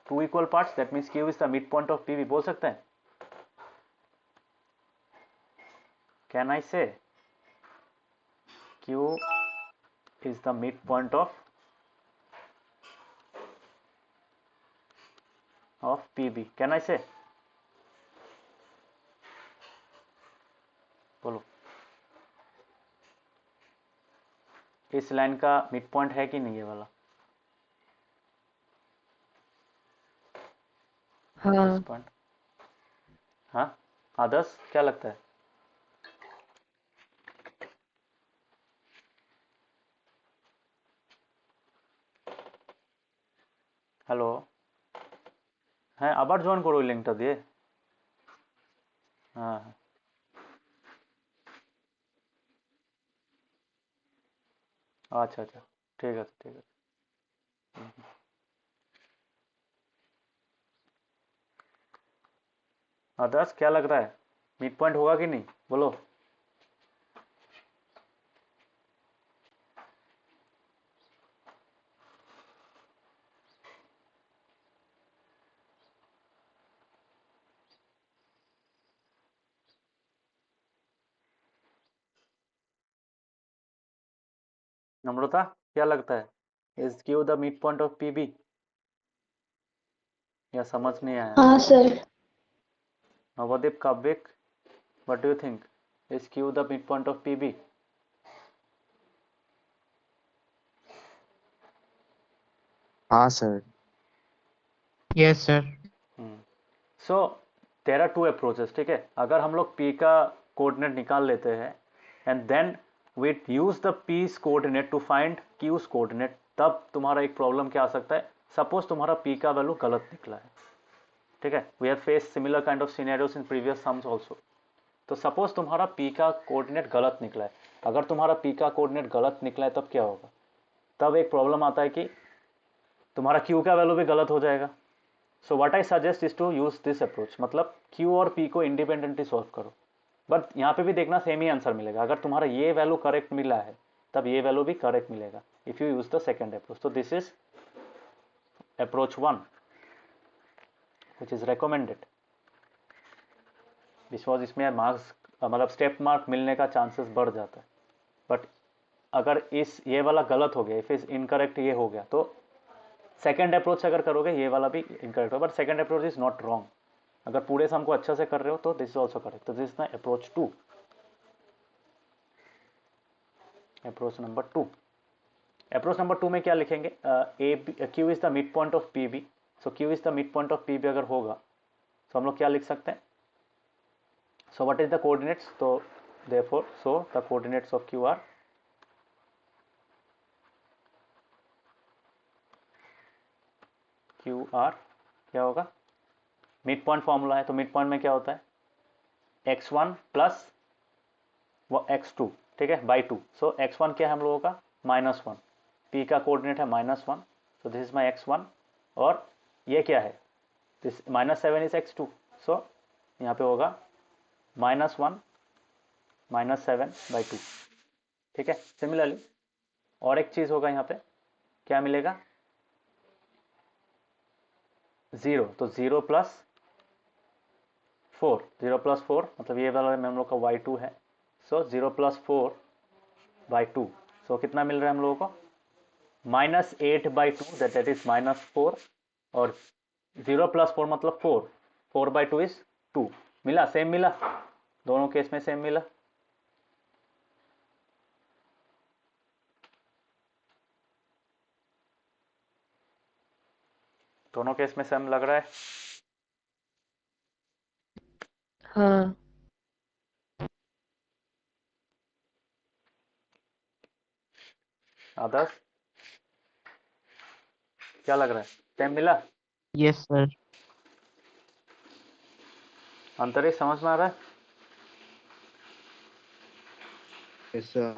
2 equal parts, that means Q is the midpoint of PB, बोल सकते हैं? Can I say Q is the midpoint of PB, can I say? बोलो, इस लाइन का मिड पॉइंट है कि नहीं ये वाला? हाँ पॉइंट, हाँ आदर्श क्या लगता है? হ্যালো, হ্যাঁ আবার জয়েন করো ওই লিঙ্কটা দিয়ে। হ্যাঁ হ্যাঁ আচ্ছা আচ্ছা ঠিক আছে ঠিক আছে। आदर्श क्या लग रहा है, मिड पॉइंट होगा कि नहीं बोलो? नम्रता क्या लगता है, is Q the mid point of PB या समझ नहीं आया? हाँ sir. Navdeep Kavyak, what do you think, is Q the mid point of PB? हाँ sir. Yes, sir. So there are two approaches, ठीक है। अगर हम लोग पी का कोऑर्डिनेट निकाल लेते हैं and then we use the P's coordinate to find Q's coordinate, तब तुम्हारा एक प्रॉब्लम क्या आ सकता है, सपोज तुम्हारा पी का वैल्यू गलत निकला है, ठीक है। We have face similar kind of scenarios in previous sums also. तो सपोज तुम्हारा पी का कोऑर्डिनेट गलत निकला है, अगर तुम्हारा पी का कोऑर्डिनेट गलत निकला है तब क्या होगा, तब एक प्रॉब्लम आता है कि तुम्हारा क्यू का वैल्यू भी गलत हो जाएगा। So what I suggest is to use this approach, मतलब क्यू और पी को इंडिपेंडेंटली सॉल्व करो, बट यहाँ पे भी देखना सेम ही आंसर मिलेगा। अगर तुम्हारा ये वैल्यू करेक्ट मिला है तब ये वैल्यू भी करेक्ट मिलेगा if you use the second approach. तो this is approach 1 which is recommended. Because इसमें मार्क्स मतलब स्टेप मार्क मिलने का चांसेस बढ़ जाता है, बट अगर इस ये वाला गलत हो गया, इफ इज इनकरेक्ट ये हो गया, तो सेकेंड अप्रोच अगर करोगे ये वाला भी इनकरेक्ट होगा, but second approach is not wrong. अगर पूरे सम को अच्छा से कर रहे हो तो दिस इज ऑल्सो करेक्ट। तो this is approach 2, approach number 2। Approach number 2 में क्या लिखेंगे, Q is the mid point of P B. So Q is the mid point of P B अगर होगा तो हम लोग क्या लिख सकते हैं, so what is the coordinates, तो therefore so the coordinates of Q are क्या होगा, मिड पॉइंट फॉर्मूला है, तो मिड पॉइंट में क्या होता है x1 प्लस x2, ठीक है, बाई 2। सो x1 क्या है हम लोगों का -1, p का कोऑर्डिनेट है -1, सो दिस इज माई x1, और ये क्या है दिस -7 इज x2, सो यहाँ पे होगा -1 -7/2, ठीक है। सिमिलरली और एक चीज होगा यहाँ पे, क्या मिलेगा 0, तो 0 + 4, 0 + 4 मतलब ये वाला में हम लोग का y2 है, सो 0 + 4/2, सो कितना मिल रहा है हम लोगों को -8/2, दैट इज -4, और 0 + 4 मतलब 4, 4/2 इज 2। मिला, सेम मिला, दोनों केस में सेम मिला। दोनों केस में सेम लग रहा है। हाँ। आदर्श क्या लग रहा है, सेम मिला? Yes, sir. अंतरिक्ष समझ में आ रहा है? Yes, sir.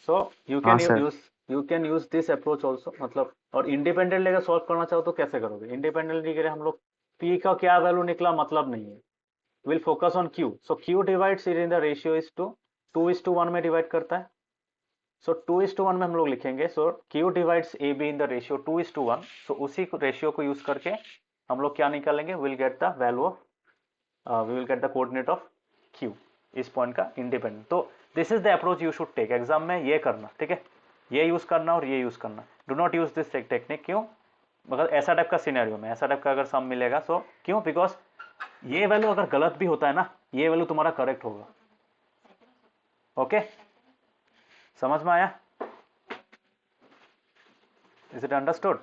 सो यू हाँ can sir. Use this approach also, मतलब और इंडिपेंडेंटली अगर सॉल्व करना चाहो तो कैसे करोगे, इंडिपेंडेंटली के लिए हम लोग पी का क्या वैल्यू निकला मतलब नहीं है, will focus on Q. So Q divides in the ratio is to 2:1 में डिवाइड करता है, सो 2:1 में हम लोग लिखेंगे, so Q divides A B in the ratio 2:1, so उसी रेशियो को यूज करके हम लोग क्या निकालेंगे, will get the value of we will get the coordinate of Q, इस पॉइंट का इंडिपेंडेंट। तो this is the approach you should take exam में, ये करना, ठीक है, ये यूज करना और ये यूज करना। Do not use this technique, क्यों, मगर ऐसा टाइप का सिनेरियो में, ऐसा टाइप का अगर सम मिलेगा, सो क्यों, बिकॉज ये वैल्यू अगर गलत भी होता है ना, ये वैल्यू तुम्हारा करेक्ट होगा। ओके, समझ में आया? Is it understood?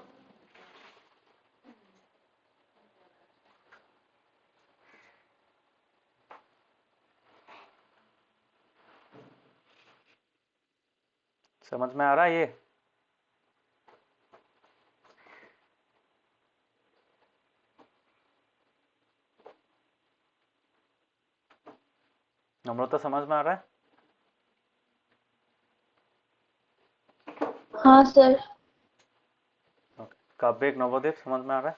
समझ में आ रहा है ये? नम्रता समझ में आ रहा है? हाँ सर। ओके, काव्य नवोदीप समझ में आ रहा है?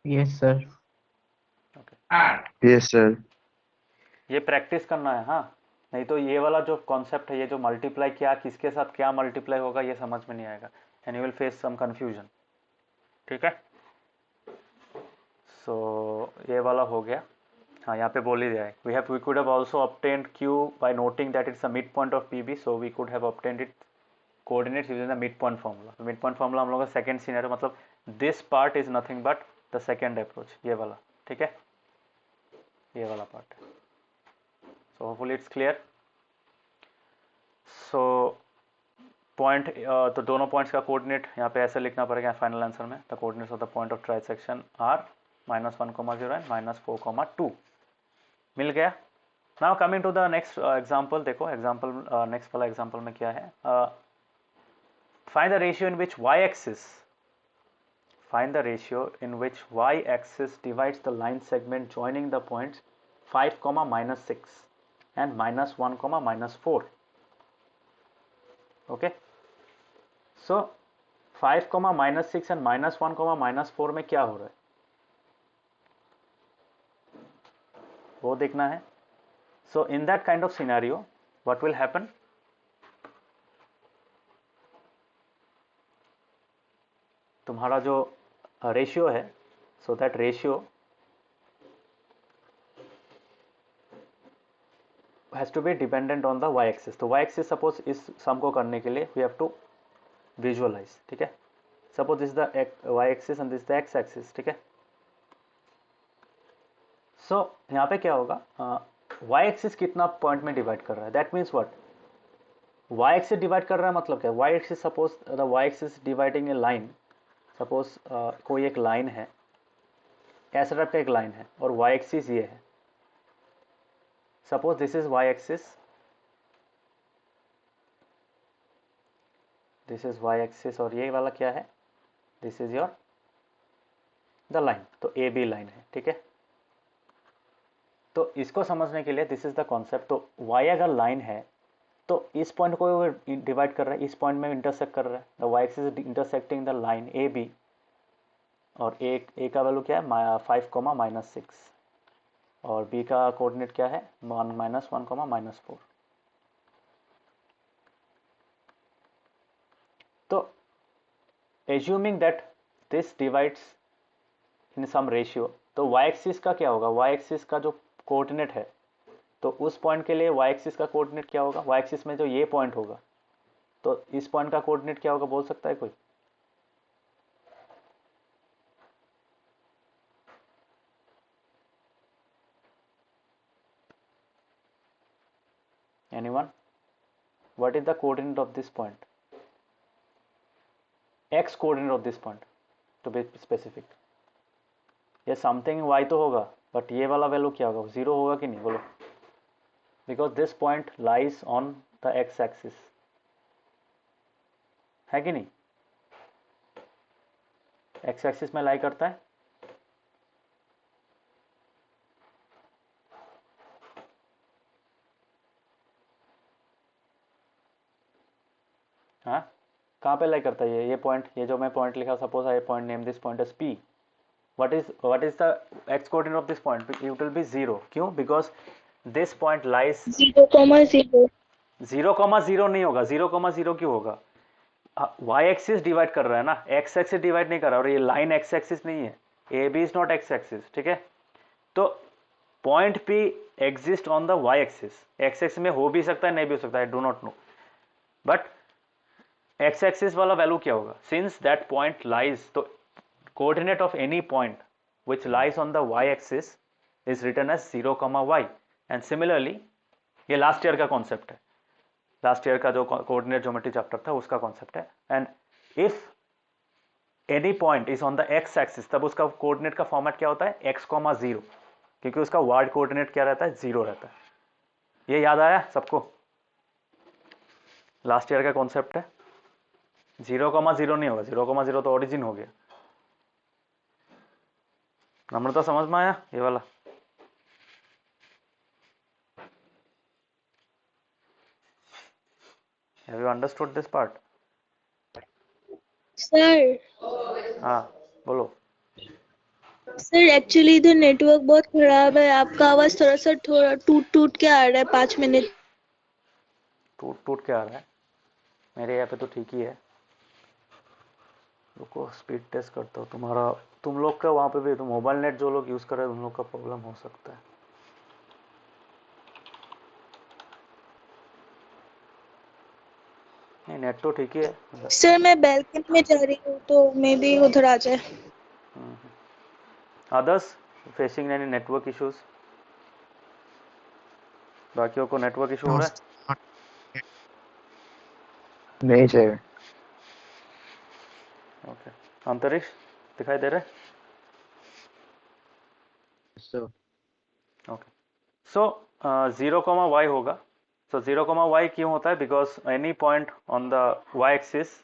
Yes, sir. Yes, sir. ये प्रैक्टिस करना है, हाँ, नहीं तो ये वाला जो कॉन्सेप्ट है, ये जो मल्टीप्लाई क्या किसके साथ क्या मल्टीप्लाई होगा ये समझ में नहीं आएगा, and you will face some confusion. ठीक है, सो ये वाला हो गया। हाँ, यहाँ पे बोल ही दिया है, we could have also obtained Q by noting that it's a mid point of PB, so we could have obtained it coordinates using the mid point formula. Midpoint formula हम लोग का सेकंड सिनेरियो, मतलब this part is nothing but the second approach, ये वाला। ठीक है, ये वाला पार्ट है। So hopefully it's clear. So point, तो दोनों पॉइंट्स का कोऑर्डिनेट यहाँ पे ऐसे लिखना पड़ेगा फाइनल आंसर में, the coordinates of the point of trisection are -1,0 and -4,2 मिल गया। Now coming to the next example, देखो एग्जांपल नेक्स्ट वाला एग्जांपल में क्या है, find the ratio in which y axis divides the line segment joining the points 5, -6 and -1, -4. okay, so 5, -6 and -1, -4 में क्या हो रहा है वो देखना है। So in that kind of scenario what will happen, तुम्हारा जो रेशियो है, so that ratio has to be dependent on the y axis। तो y axis suppose इस सम को करने के लिए we have to visualize। ठीक है, suppose this is the y axis and this is the x axis। ठीक है, so यहाँ पे क्या होगा, y axis कितना पॉइंट में डिवाइड कर रहा है, that means what, y axis divide कर रहा है मतलब क्या, y axis suppose the y axis dividing A line, suppose कोई एक लाइन है, ऐसा टाइप का एक लाइन है और y axis ये है, suppose this is y axis, this is y axis और ये वाला क्या है, this is your the line, तो ए बी लाइन है। ठीक है, तो इसको समझने के लिए दिस इज द कॉन्सेप्ट, तो y अगर लाइन है तो इस पॉइंट को डिवाइड कर रहा है, इस पॉइंट में इंटरसेक्ट कर रहा है, the y axis is intersecting the line A B, और ए का वैल्यू क्या है 5, -6 और b का कोऑर्डिनेट क्या है 1, -1, -4। तो assuming that this divides in some ratio, तो y एक्सिस का क्या होगा, y एक्सिस का जो कोऑर्डिनेट है, तो उस पॉइंट के लिए y एक्सिस का कोऑर्डिनेट क्या होगा, y एक्सिस में जो ये पॉइंट होगा तो इस पॉइंट का कोऑर्डिनेट क्या होगा, बोल सकता है कोई? Anyone? What is the coordinate of this point? X coordinate of this point, to be specific. ये समथिंग y तो होगा, बट ये वाला वैल्यू क्या होगा, 0 होगा कि नहीं, बोलो? Because this point lies on the x axis, है कि नहीं, x एक्सिस में लाई करता है। हाँ, कहाँ पे लाई करता है ये पॉइंट, ये जो मैं पॉइंट लिखा, suppose I point name this point as P, what is the x coordinate of this point, it will be 0, क्यों, because this point lies 0,0। 0,0 नहीं होगा, 0,0 क्यों होगा, y एक्सिस डिवाइड कर रहा है ना, x एक्सिस डिवाइड नहीं कर रहा, और ये लाइन x एक्सिस नहीं है, A B is not x axis. ठीक है, तो point P exist on the y axis, x axis में हो भी सकता है नहीं भी हो सकता है, I do not no, but x axis वाला वैल्यू क्या होगा, सिंस दैट पॉइंट लाइज, तो coordinate of any point which lies on the y axis is written as 0, y, and similarly ये लास्ट ईयर का कॉन्सेप्ट है, लास्ट ईयर का जो कोऑर्डिनेट ज्योमेट्री चैप्टर था उसका कॉन्सेप्ट है, and if any point is on the x axis, तब उसका कोऑर्डिनेट का फॉर्मेट क्या होता है x, 0, क्योंकि उसका y कोऑर्डिनेट क्या रहता है 0 रहता है। ये याद आया सबको? लास्ट ईयर का कॉन्सेप्ट है। 0,0 नहीं होगा, 0,0 तो ओरिजिन हो गया। नम्रता समझ में आया ये वाला? Have you understood this part? Sir हाँ बोलो। सर एक्चुअली इधर नेटवर्क बहुत खराब है, आपका आवाज थोड़ा टूट टूट के आ रहा है 5 मिनट। टूट टूट के आ रहा है? मेरे यहाँ पे तो ठीक ही है। रुको स्पीड टेस्ट करता हूँ तुम्हारा। तुम लोग का वहाँ पे भी तो मोबाइल नेट जो लोग यूज़ कर रहे हैं उन लोग का प्रॉब्लम हो सकता है। नहीं नेट तो ठीक ही है। सर मैं बैल्कनी में जा रही हूँ तो मे बी उधर आ जाए। Others facing any network issues? बाकियों को नेटवर्क इशू हो No, रहा sir. नहीं सर। है? ओके। अंतरिक्ष दिखाई दे रहा है? Sir okay. सो 0,y होगा। सो 0,y क्यों होता है? Because any point on the y axis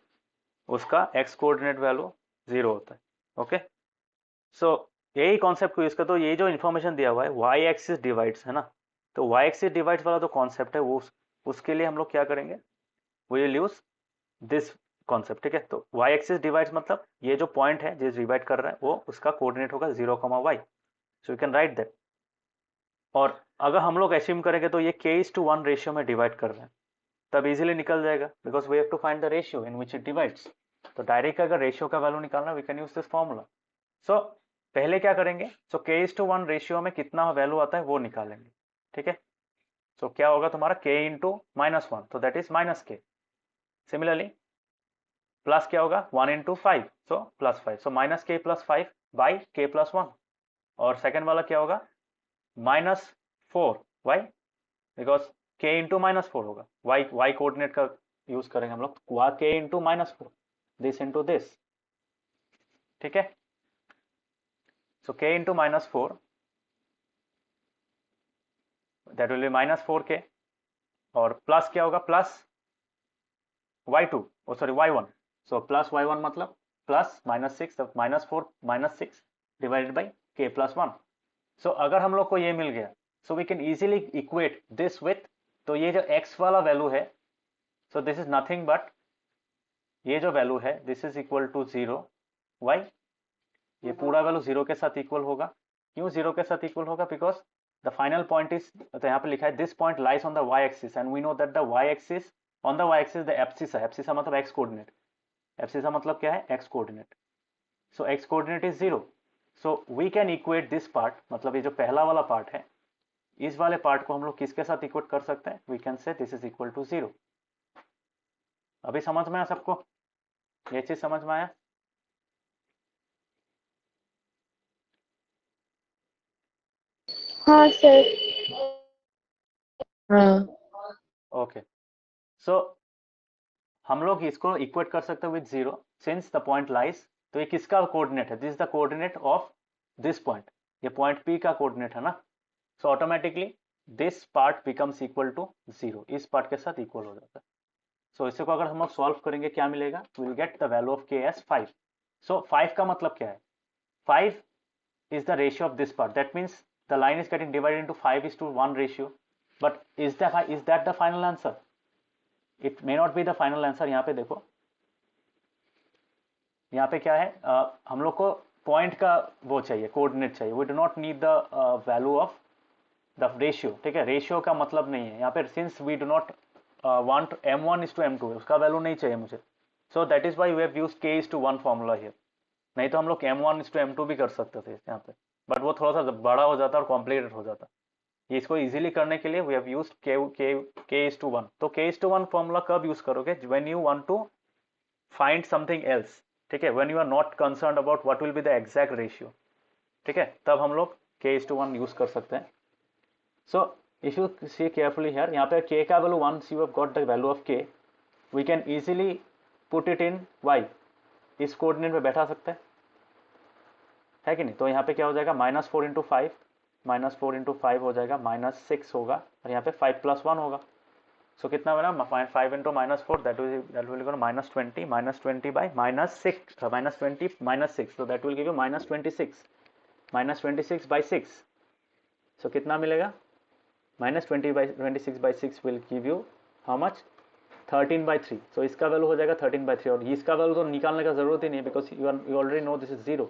उसका x कोऑर्डिनेट वैल्यू 0 होता है। ओके। सो यही कॉन्सेप्ट को यूज कर, तो ये जो इन्फॉर्मेशन दिया हुआ है y एक्सिस डिवाइड्स है ना, तो y एक्सिस डिवाइड्स वाला जो कॉन्सेप्ट है वो उसके लिए हम लोग क्या करेंगे, we will use this concept. ठीक है, तो y एक्सिस डिवाइड्स मतलब ये जो पॉइंट है जो डिवाइड कर रहा है वो उसका कोऑर्डिनेट होगा 0,y। So you can write that. और अगर हम लोग एस्यूम करेंगे तो ये k:1 रेशियो में डिवाइड कर रहे हैं तब इजीली निकल जाएगा, because we have to find the ratio in which it divides. तो डायरेक्ट अगर रेशियो का वैल्यू निकालना we can use this formula. So पहले क्या करेंगे, सो k:1 रेशियो में कितना वैल्यू आता है वो निकालेंगे। ठीक है, सो क्या होगा तुम्हारा k इंटू -1, तो that is -k। Similarly plus क्या होगा 1 into 5, so +5, so -k + 5 by k + 1। और सेकेंड वाला क्या होगा -4, वाई बिकॉज k इंटू -4 होगा, y कोऑर्डिनेट का यूज करेंगे हम लोग, k into -4, this into this. ठीक है, सो k into -4 that will B -4k, और प्लस क्या होगा प्लस y2, सॉरी y1, सो प्लस y1 मतलब plus -6, -4 -6 divided by k + 1। So अगर हम लोग को ये मिल गया, so we can easily equate this with, तो ये जो x वाला वैल्यू है, so this is nothing but ये जो वैल्यू है this is equal to 0, y ये पूरा वैल्यू 0 के साथ इक्वल होगा। क्यों 0 के साथ इक्वल होगा? Because the final point is, तो यहाँ पे लिखा है this point lies on the y axis and we know that the y axis, on the y axis the abscissa, abscissa मतलब x कोऑर्डिनेट, एब्सिसा मतलब क्या है x coordinate, so x coordinate is 0। So we can equate this part, मतलब ये जो पहला वाला पार्ट है इस वाले पार्ट को हम लोग किसके साथ इक्वेट कर सकते हैं, we can say this is equal to 0। अभी समझ में आया सबको? ये चीज समझ में आया? हाँ सर। हाँ ओके, सो हम लोग इसको इक्वेट कर सकते हैं with 0 since the point lies. तो ये किसका कोऑर्डिनेट है? This is the coordinate of this point, ये पॉइंट P का कोऑर्डिनेट है ना, so automatically this part becomes equal to 0, इस पार्ट के साथ इक्वल हो जाता है। सो इसे को अगर हम लोग सॉल्व करेंगे क्या मिलेगा, will get the value of k as 5। So 5 का मतलब क्या है, 5 is the ratio of this part, that means the line is getting divided into 5:1 ratio, but is that the final answer? It may not be the final answer। यहाँ पे देखो, यहाँ पे क्या है, हम लोग को पॉइंट का वो चाहिए, कोऑर्डिनेट चाहिए, we do not need the value of the ratio. ठीक है, रेशियो का मतलब नहीं है यहाँ पे, since we do not want m1:m2, उसका वैल्यू नहीं चाहिए मुझे, so that is why we have used k:1 formula here. नहीं तो हम लोग m1:m2 भी कर सकते थे यहाँ पे, बट वो थोड़ा सा बड़ा हो जाता और कॉम्प्लिकेटेड हो जाता। ये इसको इजीली करने के लिए वी हैव यूज्ड k:1। तो k:1 फॉर्मूला कब यूज करोगे, when you want to find something else. ठीक है, when you are not concern about what will be the exact ratio. ठीक है, तब हम लोग k:1 यूज कर सकते हैं। So if you see carefully here, यहाँ पे k का value 1, you have got the value of k, we can easily put it in y, इस कोऑर्डिनेट में बैठा सकते हैं, है कि नहीं? तो यहाँ पे क्या हो जाएगा -4 × 5 -4 इंटू 5 हो जाएगा -6 होगा, और यहाँ पे 5 + 1 होगा। सो कितना बना 5 into -4 that will equal -20 -20 by -6 -20 -6, तो दैट विल गिव यू -26 -26/6। सो कितना मिलेगा -26/6 will give you how much 13/3। सो इसका वैल्यू हो जाएगा 13/3, और इसका वैल्यू तो निकालने का जरूरत ही नहीं because you already know this is 0।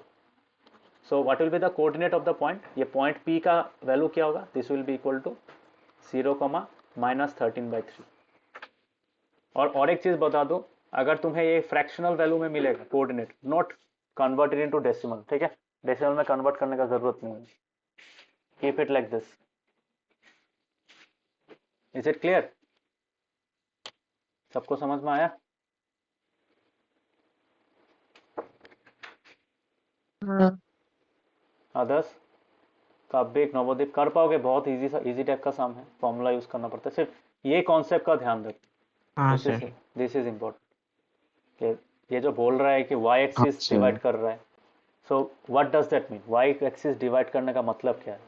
So what will be the coordinate of the point, ये पॉइंट P का वैल्यू क्या होगा, this will be equal to 0, -13/3। और एक चीज बता दो, अगर तुम्हें ये फ्रैक्शनल वैल्यू में मिलेगा coordinate, not converted into decimal, ठीक है, डेसिमल में कन्वर्ट करने का जरूरत नहीं है, keep it like this. Is it clear? सबको समझ में आया? हाँ अदर्स? काव्य, नवोदीप कर पाओगे? बहुत इजी टाइप का सम है, फॉर्मूला यूज करना पड़ता है, सिर्फ ये कॉन्सेप्ट का ध्यान रखो। हाँ सर। This is important. ये जो बोल रहा है कि y एक्सिस अच्छा। डिवाइड कर रहा है, so what does that mean, y axis divide करने का मतलब क्या है?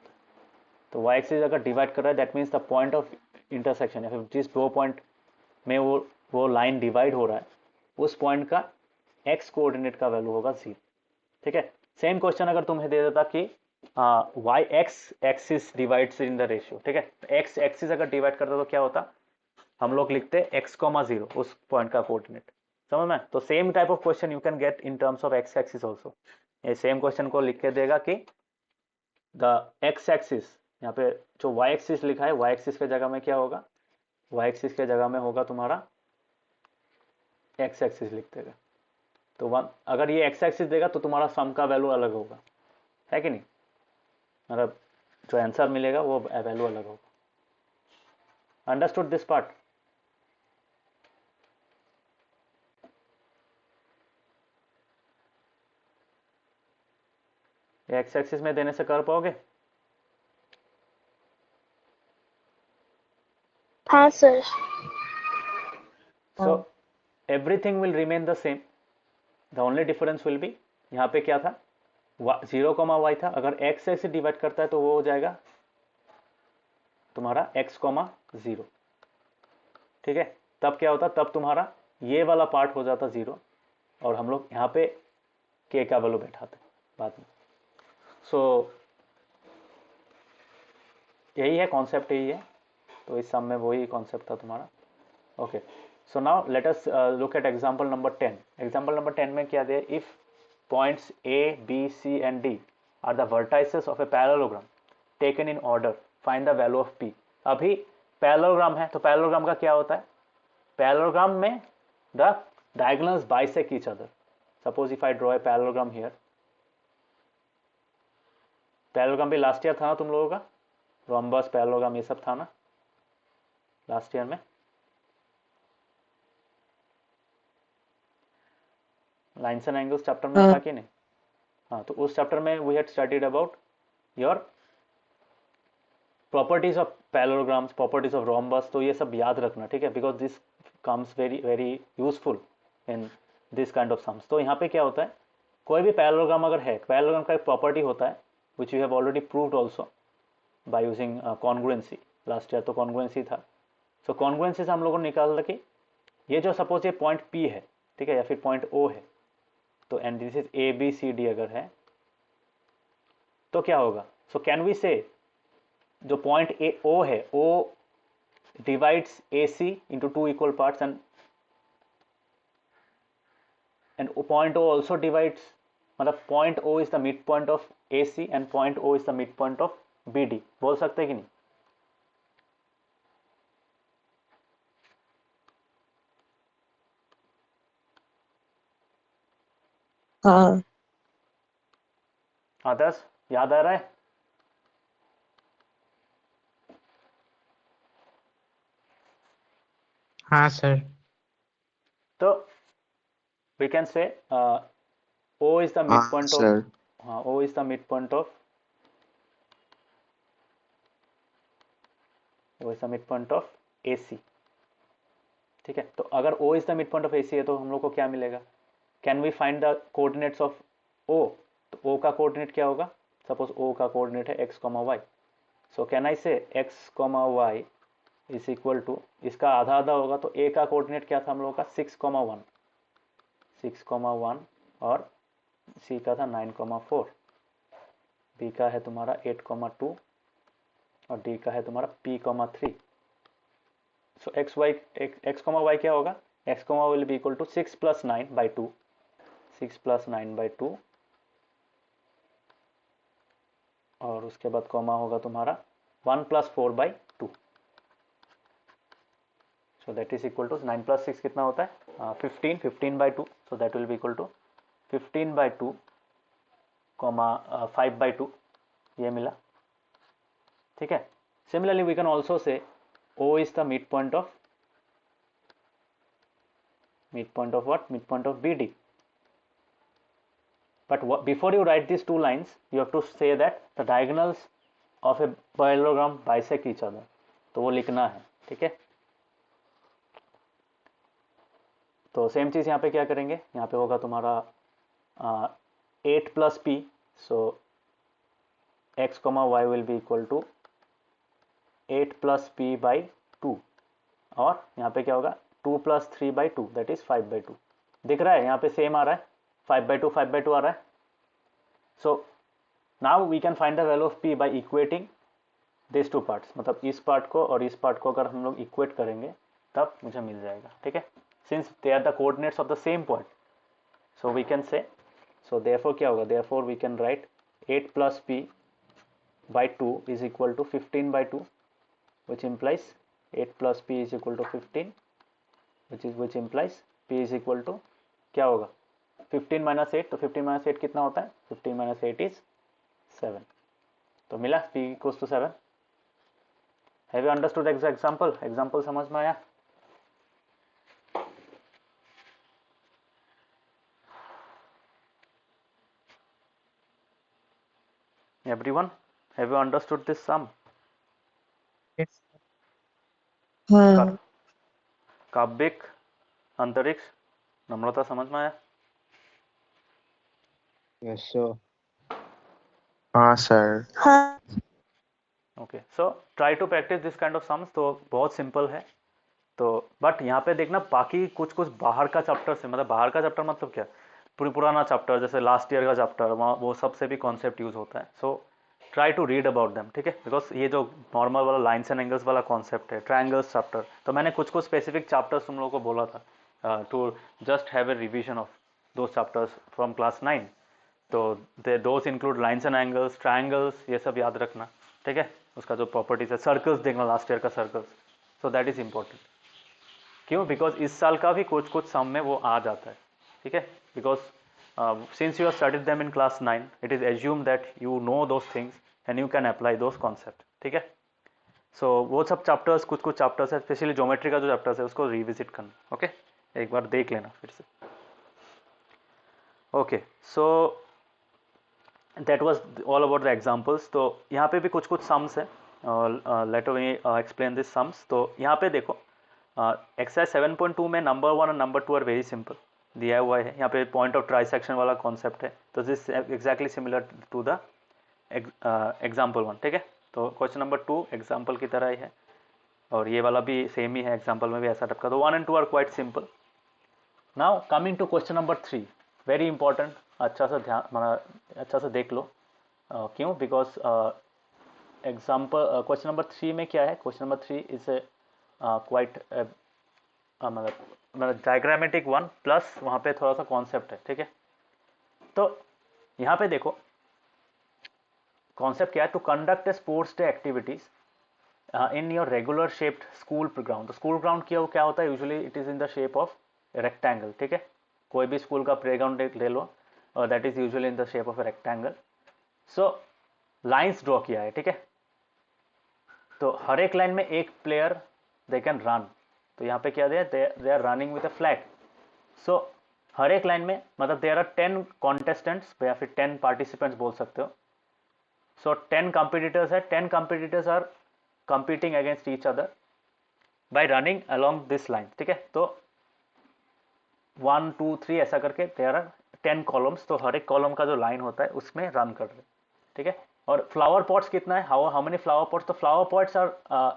तो y एक्सिस अगर डिवाइड कर रहा है that means the point of intersection, या फिर जिस दो पॉइंट में वो लाइन डिवाइड हो रहा है उस पॉइंट का x कोऑर्डिनेट का वैल्यू होगा 0। ठीक है, सेम क्वेश्चन अगर तुम्हें दे देता कि y axis divides in the ratio, ठीक है, x एक्सिस अगर डिवाइड करता तो क्या होता, हम लोग लिखते x, 0 उस पॉइंट का कोऑर्डिनेट, समझ में? तो same type of question you can get in terms of x axis also. ये सेम क्वेश्चन को लिख के देगा कि द x एक्सिस, यहाँ पे जो y एक्सिस लिखा है, y एक्सिस के जगह में क्या होगा, y एक्सिस के जगह में होगा तुम्हारा x एक्सिस लिख देगा। तो अगर ये x एक्सिस देगा तो तुम्हारा सम का वैल्यू अलग होगा, है कि नहीं? मतलब जो आंसर मिलेगा वो वैल्यू अलग होगा। Understood this part? X axis में देने से कर पाओगे? हाँ sir. So everything will remain the same, the only difference will be, यहाँ पे क्या था 0, y था, अगर x से डिवाइड करता है तो वो हो जाएगा तुम्हारा x, 0। ठीक है, तब क्या होता, तब तुम्हारा ये वाला पार्ट हो जाता 0, और हम लोग यहाँ पे k का वैल्यू बैठाते बाद में। सो यही है कॉन्सेप्ट, यही है। तो इस सम में वही कॉन्सेप्ट था तुम्हारा। Okay, so now let us look at example number 10। Example number 10 में क्या दिया, if points A, B, C and D are the vertices of a parallelogram taken in order, find the value of P। अभी पैरेललोग्राम है, तो पैरेललोग्राम का क्या होता है, पैरेललोग्राम में the diagonals bisect each other। Suppose if I draw a parallelogram here, parallelogram भी लास्ट ईयर था ना तुम लोगों का, रोम्बस, पैरेललोग्राम ये सब था ना लास्ट ईयर में। लाइन्स एंड एंगल्स चैप्टर में था कि नहीं? हाँ, तो उस चैप्टर में we had studied about your properties of parallelograms, properties of rhombus. तो ये सब याद रखना, ठीक है, because this comes very very useful in this kind of sums. तो यहाँ पे क्या होता है, कोई भी पैरेललोग्राम अगर है, पैरेललोग्राम का एक प्रॉपर्टी होता है which you have already proved also by using congruency. Last year तो कॉन्ग्रुएंसी था। सो कॉन्ग्रुएंसी से हम लोगों ने निकाला कि ये जो सपोज ये पॉइंट P है, ठीक है, या फिर पॉइंट O है, तो एंड दिस इज ABCD अगर है तो क्या होगा, सो कैन वी से जो पॉइंट O है, O divides AC into 2 equal parts, and point O also divides, मतलब point O is the mid point of AC and point O is the mid point of BD। बोल सकते हैं कि नहीं? हाँ आदर्श याद आ रहा है? हाँ सर। तो we can say O is the mid point of, sir. हाँ, O is the mid point of, O is the mid point of AC। ठीक है, तो अगर O is the mid point of AC है तो हम लोग को क्या मिलेगा, can we find the coordinates of O। तो O का कोऑर्डिनेट क्या होगा, सपोज O का कोऑर्डिनेट है x, y, so can I से x comma y is equal to, इसका आधा आधा होगा तो a का कोऑर्डिनेट क्या था हम लोगों का 6,1, 6,1 और c का था 9,4, b का है तुम्हारा 8,2 और d का है तुम्हारा p,3. सो x y क्या होगा, x will be equal to 6 + 9/2, 6 + 9/2 और उसके बाद कॉमा होगा तुम्हारा 1 + 4/2. So that is equal to 9 + 6 कितना होता है 15, 15/2. So that will be equal to 15/2 comma 5/2, ये मिला. ठीक है. Similarly we can also say O is the midpoint of what? Midpoint of BD. But before you write these two lines, you have to say that the diagonals of a parallelogram bisect each other. तो वो लिखना है. ठीक है. तो सेम चीज यहाँ पे क्या करेंगे, यहाँ पे होगा तुम्हारा 8 + p. So x, y will be equal to 8 + p/2 और यहाँ पे क्या होगा 2 + 3/2 दैट इज 5/2. दिख रहा है यहाँ पे सेम आ रहा है 5/2 5/2 आ रहा है. So now we can find the value of p by equating this two parts. मतलब इस पार्ट को और इस पार्ट को अगर हम लोग इक्वेट करेंगे तब मुझे मिल जाएगा. ठीक है. Since they are the coordinates of the same point, so we can say, so therefore क्या होगा, therefore we can write 8 + p/2 is equal to 15/2, which implies 8 + p is equal to 15, which implies p is equal to क्या होगा 15 - 8. तो 15 - 8 कितना होता है, 15 - 8 is 7. तो मिला p equals to 7. Have you understood example? Example समझ में आया? Everyone, have you understood this sum? Yes. हाँ काव्यिक, अंतरिक्ष, नम्रता समझ में आया? Yes, sir. हाँ सर. हाँ okay. So try to practise this kind of sums. तो बहुत सिंपल है. तो बट यहाँ पे देखना बाकी कुछ कुछ बाहर का चैप्टर से, मतलब बाहर का चैप्टर मतलब क्या, पुराना चैप्टर जैसे लास्ट ईयर का चैप्टर, वहाँ वो सब से भी कॉन्सेप्ट यूज होता है. So try to read about them. ठीक है. बिकॉज ये जो नॉर्मल वाला लाइन्स एंड एंगल्स वाला कॉन्सेप्ट है, ट्रायंगल्स चैप्टर, तो मैंने कुछ कुछ स्पेसिफिक चैप्टर्स तुम लोगों को बोला था to just have a revision of दो चैप्टर्स फ्रॉम क्लास 9. तो those include lines and angles, triangles, ये सब याद रखना. ठीक है. उसका जो प्रॉपर्टीज है, सर्कल्स देखना लास्ट ईयर का circles. So that is important. क्यों? बिकॉज इस साल का भी कुछ कुछ सम में वो आ जाता है. ठीक है. Because since you have studied them in class 9, it is assume that you know those things and you can apply those concept. ठीक है. सो वो सब चैप्टर्स, कुछ कुछ चैप्टर्स है, स्पेशली ज्योमेट्री का जो चैप्टर्स है उसको रिविजिट करना. ओके. एक बार देख लेना फिर से. Okay. So that was all about the examples. तो यहाँ पे भी कुछ कुछ सम्स है. Let me explain this sums. तो यहाँ पे देखो एक्सरसाइज 7.2 में नंबर 1 और नंबर 2 आर वेरी सिंपल दिया हुआ है. यहाँ पे पॉइंट ऑफ ट्राइसेक्शन वाला कॉन्सेप्ट है. तो this exactly similar to the example 1. ठीक है. तो क्वेश्चन नंबर 2 एग्जाम्पल की तरह ही है और ये वाला भी सेम ही है, एग्जाम्पल में भी ऐसा टाइप का. तो 1 and 2 are quite simple. Now coming to question number 3, very important. अच्छा सा ध्यान, मतलब अच्छा सा देख लो. क्यों? बिकॉज एग्जाम्पल क्वेश्चन नंबर 3 में क्या है, question number 3 is a quite मतलब डायग्रामेटिक वन प्लस वहाँ पे थोड़ा सा कॉन्सेप्ट है. ठीक है. तो यहाँ पे देखो कॉन्सेप्ट क्या है, to conduct a sports day activities in your regular shaped school ground. तो स्कूल ग्राउंड क्या होता है, usually it is in the shape of rectangle. ठीक है. कोई भी स्कूल का प्ले ग्राउंड ले लो और that is usually in the shape of a rectangle. So lines draw किया है. ठीक है. तो हर एक लाइन में एक प्लेयर दे कैन रन. तो यहाँ पे क्या they are running with a flag. So हर एक लाइन में मतलब देयर आर 10 कॉन्टेस्टेंट्स या फिर 10 पार्टिसिपेंट्स बोल सकते हो. सो 10 कंपिटिटर्स है. 10 competitors are competing against each other by running along this line. ठीक है. तो 1 2 3 ऐसा करके देयर आर 10 कॉलम्स. तो हर एक कॉलम का जो लाइन होता है उसमें रन कर रहे. ठीक है. और फ्लावर पॉट्स कितना है, हाउ मेनी फ्लावर पॉट्स, तो flower pots are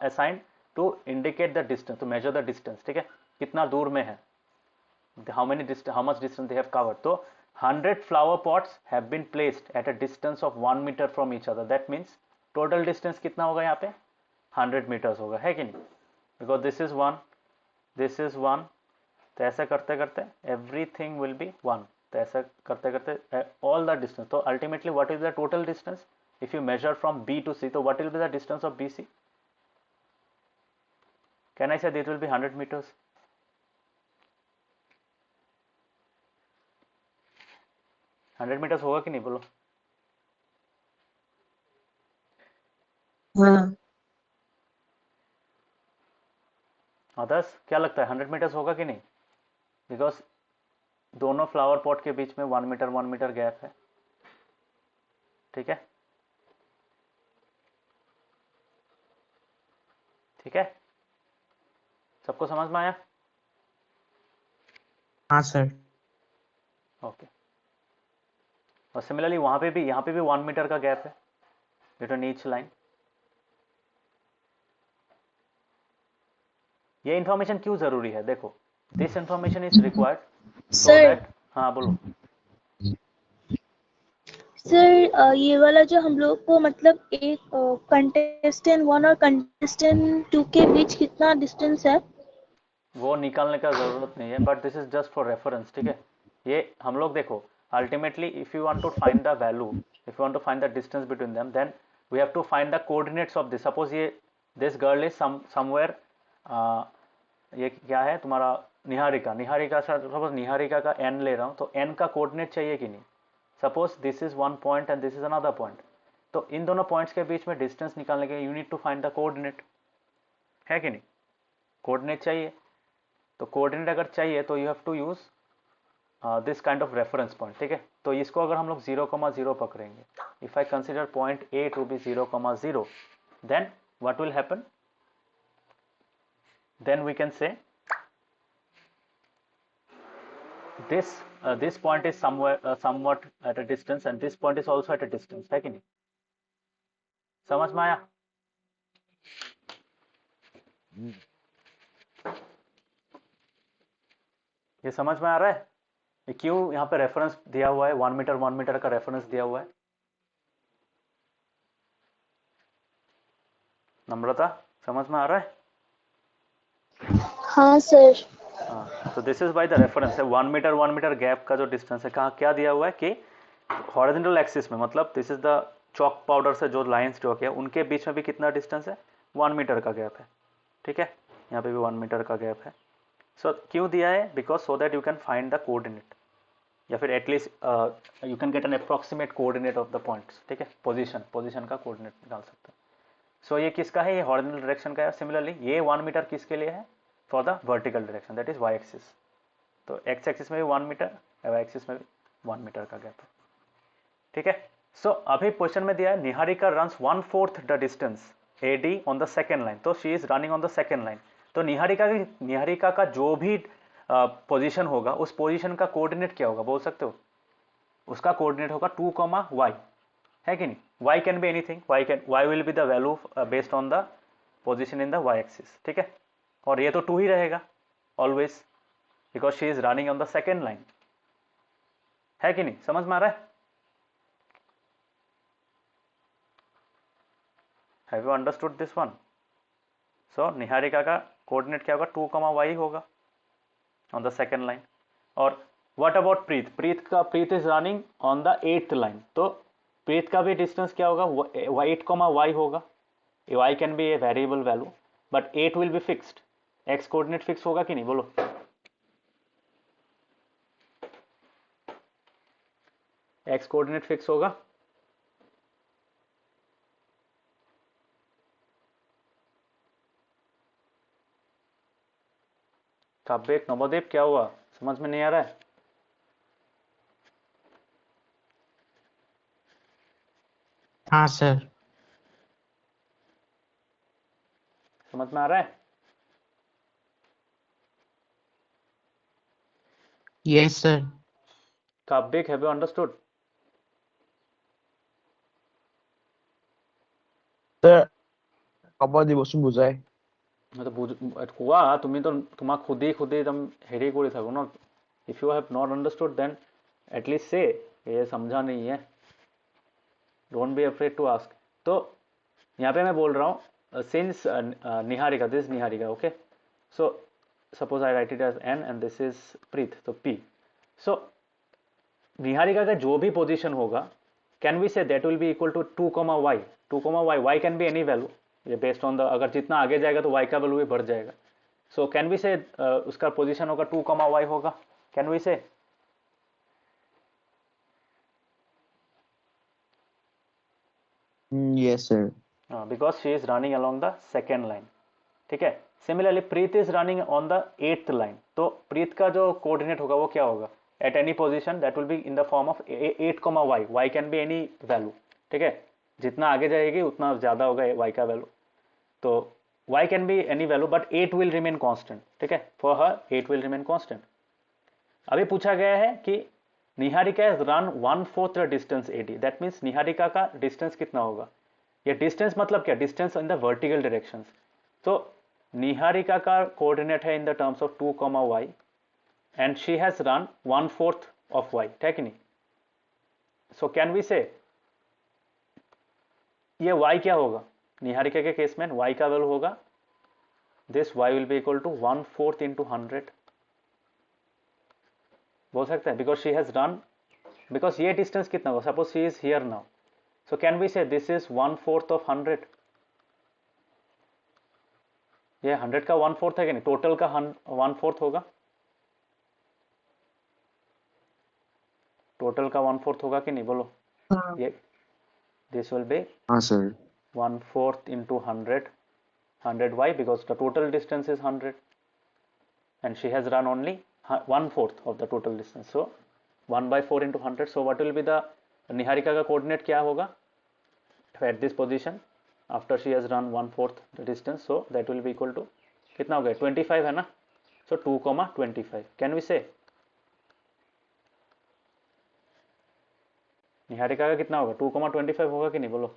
assigned to indicate the distance, to measure the distance, ठीक है, कितना दूर में है, how much distance they have covered. So 100 flower pots have been placed at a distance of 1 meter from each other. That means total distance कितना होगा यहाँ पे 100 meters होगा, है कि नहीं, because this is 1, this is 1, तो ऐसा करते करते everything will be 1, तो ऐसा करते करते all the distance, तो ultimately what is the total distance if you measure from B to C, तो what will be the distance of BC? Can I say that it will be 100 meters? Hundred metres होगा कि नहीं, बोलो। हाँ अदर्स क्या लगता है 100 मीटर्स होगा कि नहीं, बिकॉज दोनों फ्लावर पॉट के बीच में 1 मीटर गैप है, ठीक है, ठीक है, सबको समझ में आया? हाँ सर। ओके, और सिमिलरली वहां पे भी, यहाँ पे भी 1 मीटर का गैप है बिटवीन ईच लाइन। ये इंफॉर्मेशन क्यों जरूरी है, देखो, this information is required so sir that, हाँ बोलो। सर ये वाला जो हम लोग को मतलब एक कंटेस्टेंट 1 और कंटेस्टेंट 2 के बीच कितना डिस्टेंस है? वो निकालने का जरूरत नहीं है, but this is just for reference, ठीक है, ये हम लोग देखो ultimately if you want to find the value, if you want to find the distance between them, then we have to find the coordinates of this. Suppose ये दिस गर्ल इज समवेयर, ये क्या है तुम्हारा निहारिका, निहारिका सपोज निहारिका का n ले रहा हूँ, तो n का कोऑर्डिनेट चाहिए कि नहीं, suppose this is 1 point and this is another point, तो इन दोनों पॉइंट्स के बीच में डिस्टेंस निकालने के you need to find the coordinate, है कि नहीं, कोऑर्डिनेट चाहिए, तो कोऑर्डिनेट अगर चाहिए तो you have to use this kind of reference point, ठीक है, तो इसको अगर हम लोग 0,0 पकड़ेंगे, if I consider point A to be 0,0, then what will happen, then we can say this point is somewhere somewhat at a distance and this point is also at a distance, है कि नहीं, समझ में आया? ये समझ में आ रहा है, ये क्यों यहाँ पे रेफरेंस दिया हुआ है, 1 मीटर का रेफरेंस दिया हुआ है, नम्रता समझ में आ रहा है? हाँ सर। हाँ, तो this is by the reference है 1 मीटर गैप का जो डिस्टेंस है, कहाँ क्या दिया हुआ है कि हॉरिजॉन्टल एक्सिस में, मतलब this is the chalk powder से जो लाइंस ड्रॉ किया उनके बीच में भी कितना डिस्टेंस है, 1 मीटर का गैप है, ठीक है, यहाँ पे भी 1 मीटर का गैप है। सो क्यों दिया है, because so that you can find the coordinate, या फिर at least you can get an approximate coordinate of the points, ठीक है, पोजीशन का कोऑर्डिनेट निकाल सकते हैं। सो ये किसका है, ये हॉरिजॉन्टल डायरेक्शन का है। सिमिलरली ये 1 मीटर किसके लिए है, for the vertical direction, that is y axis, तो एक्स एक्सिस में भी 1 मीटर, वाई एक्सिस में भी 1 मीटर का गैप है, ठीक है। सो अभी क्वेश्चन में दिया है Niharika runs 1/4 the distance AD on the second line, तो she is running on the second line, तो निहारिका का जो भी पोजीशन होगा उस पोजीशन का कोऑर्डिनेट क्या होगा, बोल सकते हो, उसका कोऑर्डिनेट होगा 2, y, है कि नहीं, y can be anything, y will be the value based on the position in the y axis, ठीक है, और ये तो 2 ही रहेगा always, because she is running on the second line, है कि नहीं, समझ में आ रहा है? Have you understood this one? So Niharika का कोऑर्डिनेट क्या होगा, 2, y होगा ऑन द सेकेंड लाइन। और what about Preet is running on the 8th line, तो प्रीत का भी डिस्टेंस क्या होगा, 8, y होगा, y can B a variable value but 8 will be fixed, x coordinate fix होगा कि नहीं, बोलो, x कोऑर्डिनेट फिक्स होगा, काव्य नवोदीप क्या हुआ, समझ में नहीं आ रहा है? हाँ सर। समझ में आ रहा है? Yes sir. काव्य हैव यू अंडरस्टूड? হ'ব দিবচোন বুজাই। কোৱা তুমি তো তোমাক খুদি একদম হেৰি কৰি থাকো ন। If you have not understood then at least say ये समझा नहीं है, don't be afraid to ask. तो यहाँ पे मैं बोल रहा हूँ since Niharika, this Niharika, okay. So suppose I write it as N and this is Preet, तो पी। सो निहारिका का जो भी पोजीशन होगा can we say that will be equal to 2, y 2, y। y can be any value, ये बेस्ड ऑन द, अगर जितना आगे जाएगा तो y का वैल्यू भी बढ़ जाएगा। सो कैन वी से उसका पोजीशन होगा 2, y होगा, कैन वी से? Yes sir. Because she is running along the second line, ठीक है। Similarly Preet is running on the 8th line, तो प्रीत का जो कोऑर्डिनेट होगा वो क्या होगा? At any position that will B in the form of 8, y। y can be any value, ठीक है। जितना आगे जाएगी उतना ज्यादा होगा y का वैल्यू। तो y can be any value but 8 will remain constant, ठीक है। For her 8 will remain constant. अभी पूछा गया है कि Niharika is run 1/4 the distance AD, that means Niharika का डिस्टेंस कितना होगा? ये डिस्टेंस मतलब क्या? Distance in the vertical directions. तो निहारिका का कोऑर्डिनेट है in the terms of 2, y and she has run 1/4 of y, है कि नहीं? सो कैन वी से ये y क्या होगा? निहारिका के केस में y का वैल्यू होगा this, y will be equal to 1/4 into 100 बोल सकते हैं, because she has run, because ये डिस्टेंस कितना होगा? Suppose she is here now, so can we say this is 1/4 of 100? ये 100 का 1/4 है कि नहीं? टोटल का 1/4 होगा, टोटल का 1/4 होगा कि नहीं? बोलो। ये this will be हाँ sir. 1/4 into 100y because the total distance is 100 and she has run only 1/4 of the total distance, so 1/4 into 100. so what will be the Niharika का कोऑर्डिनेट क्या होगा at this position after she has run 1/4 the distance? so that will be equal to कितना हो गया? 25 है ना? so 2, 25 can we say? Niharika का कितना होगा? 2, 25 होगा कि नहीं? बोलो।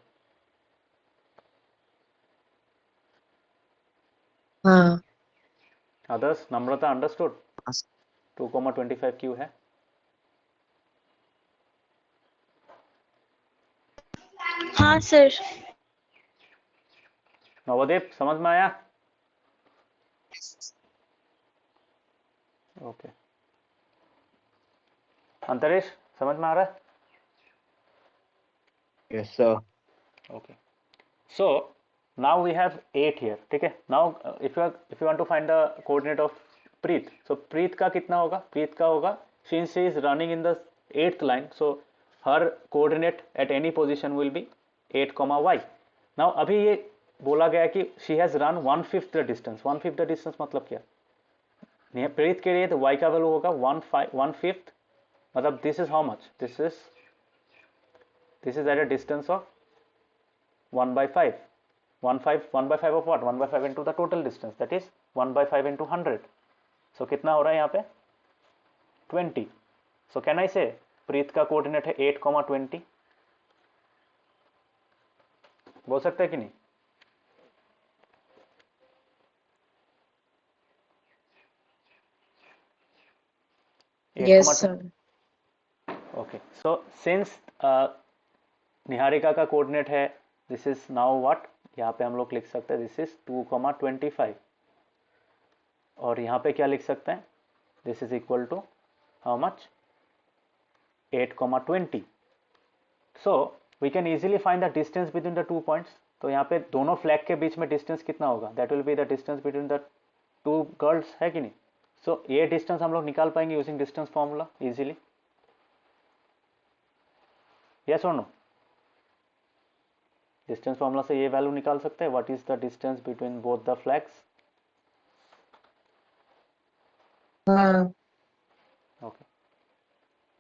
हाँ अदर्स, नम्रता अंडरस्टूड 2, 25 क्यों है? हाँ सर। नवदीप समझ में आया? ओके। अंतरिक्ष समझ में आ रहा है? Yes sir. Okay, so now we have 8 here, ठीक है। now if you want to find the coordinate of Preet, so Preet का कितना होगा? Preet का होगा, since she is running in the 8th line, so her coordinate at any position will be 8, y। now अभी ये बोला गया कि she has run 1/5 the distance। 1/5 the distance मतलब क्या? प्रीत के लिए तो y का वैल्यू होगा 1/5, मतलब this is how much? this is at a distance of 1/5 of what? 1/5 into the total distance, that is 1/5 into 100। so कितना हो रहा है यहाँ पे? 20। so can I say प्रीत का कोऑर्डिनेट है 8, 20? बोल सकते हैं कि नहीं? yes sir। okay, so since Niharika का कोऑर्डिनेट है दिस इज नाउ व्हाट, यहाँ पे हम लोग लिख सकते हैं दिस इज 2, 25 और यहाँ पे क्या लिख सकते हैं? This is equal to how much? 8, 20। So we can easily find the distance between the 2 points. तो यहाँ पे दोनों फ्लैग के बीच में डिस्टेंस कितना होगा? That will be the distance between the 2 girls, है कि नहीं? सो ये डिस्टेंस हम लोग निकाल पाएंगे using distance formula easily, yes और नो? डिस्टेंस फॉर्मूला से ये वैल्यू निकाल सकते हैं, what is the distance between both the flags? हाँ okay,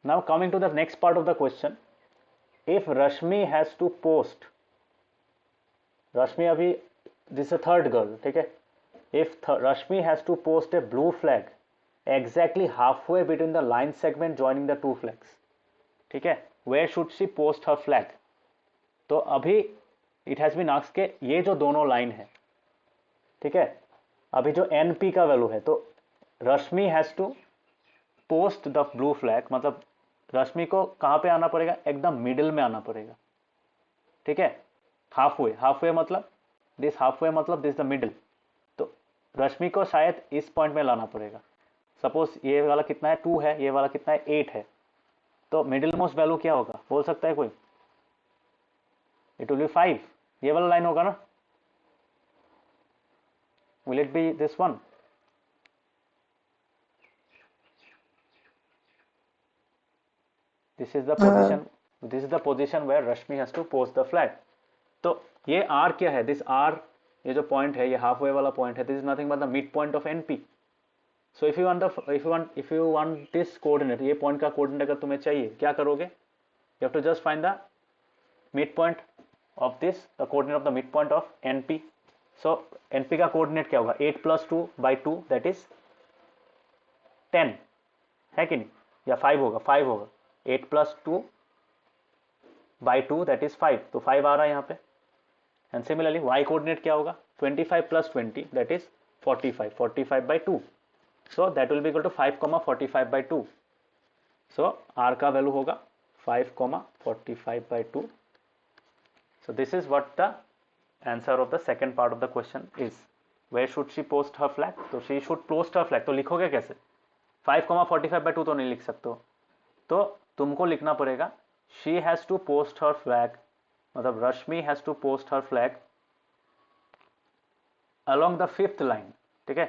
now coming to the next part of the question, if Rashmi has to post, Rashmi अभी this is a third girl, ठीक है। if Rashmi has to post a blue flag exactly halfway between the line segment joining the 2 flags, ठीक है, where should she post her flag? तो अभी इट हैज़ बीन आस्क्ड के ये जो दोनों लाइन है, ठीक है, अभी जो NP का वैल्यू है, तो Rashmi has to post the blue flag, मतलब रश्मि को कहाँ पे आना पड़ेगा, एकदम मिडिल में आना पड़ेगा, ठीक है, हाफ वे मतलब दिस द मिडिल, तो रश्मि को शायद इस पॉइंट में लाना पड़ेगा। सपोज ये वाला कितना है 2 है, ये वाला कितना है 8 है, तो मिडिल मोस्ट वैल्यू क्या होगा बोल सकता है कोई? इट विल बी 5, ये वाला लाइन होगा ना, will it be this one? This is the position where Rashmi has to post the flag. तो ये R क्या है? This R, ये जो point है, ये halfway वाला point है, this is nothing but the midpoint of NP. So if you want this coordinate, ये point का coordinate अगर तुम्हें चाहिए, क्या करोगे? You have to just find the midpoint of this, the coordinate of the midpoint of NP. So NP का coordinate क्या होगा? 8 plus 2 by 2, that is 10, है कि नहीं? या 5 होगा 8 plus 2 by 2, that is 5, तो 5 आ रहा है यहाँ पे। एंड सिमिलरली y कोऑर्डिनेट क्या होगा? 25 plus 20, that is 45 by 2, so that will be equal to 5, 45 by 2. So r का वैल्यू होगा 5, 45 by 2. So this is what the answer of the second part of the question is. Where should she post her flag? तो she should post her flag, तो लिखोगे कैसे? 5, 45 by 2 तो नहीं लिख सकते हो, तो तुमको लिखना पड़ेगा she has to post her flag, मतलब Rashmi has to post her flag along the 5th line, ठीक है,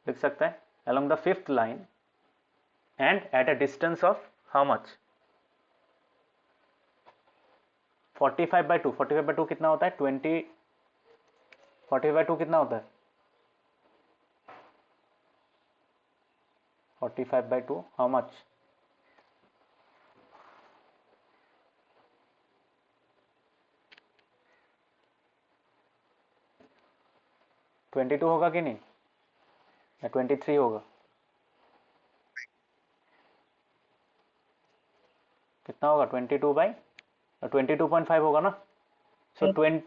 लिख सकते हैं along the 5th line and at a distance of how much? 45 by 2, 45 by 2 कितना होता है? 20, 45 by 2 कितना होता है? 45 by 2 हाउ मच? 22 होगा कि नहीं, या 23 होगा? कितना होगा? 22 बाई 22.5 होगा ना। सो 20,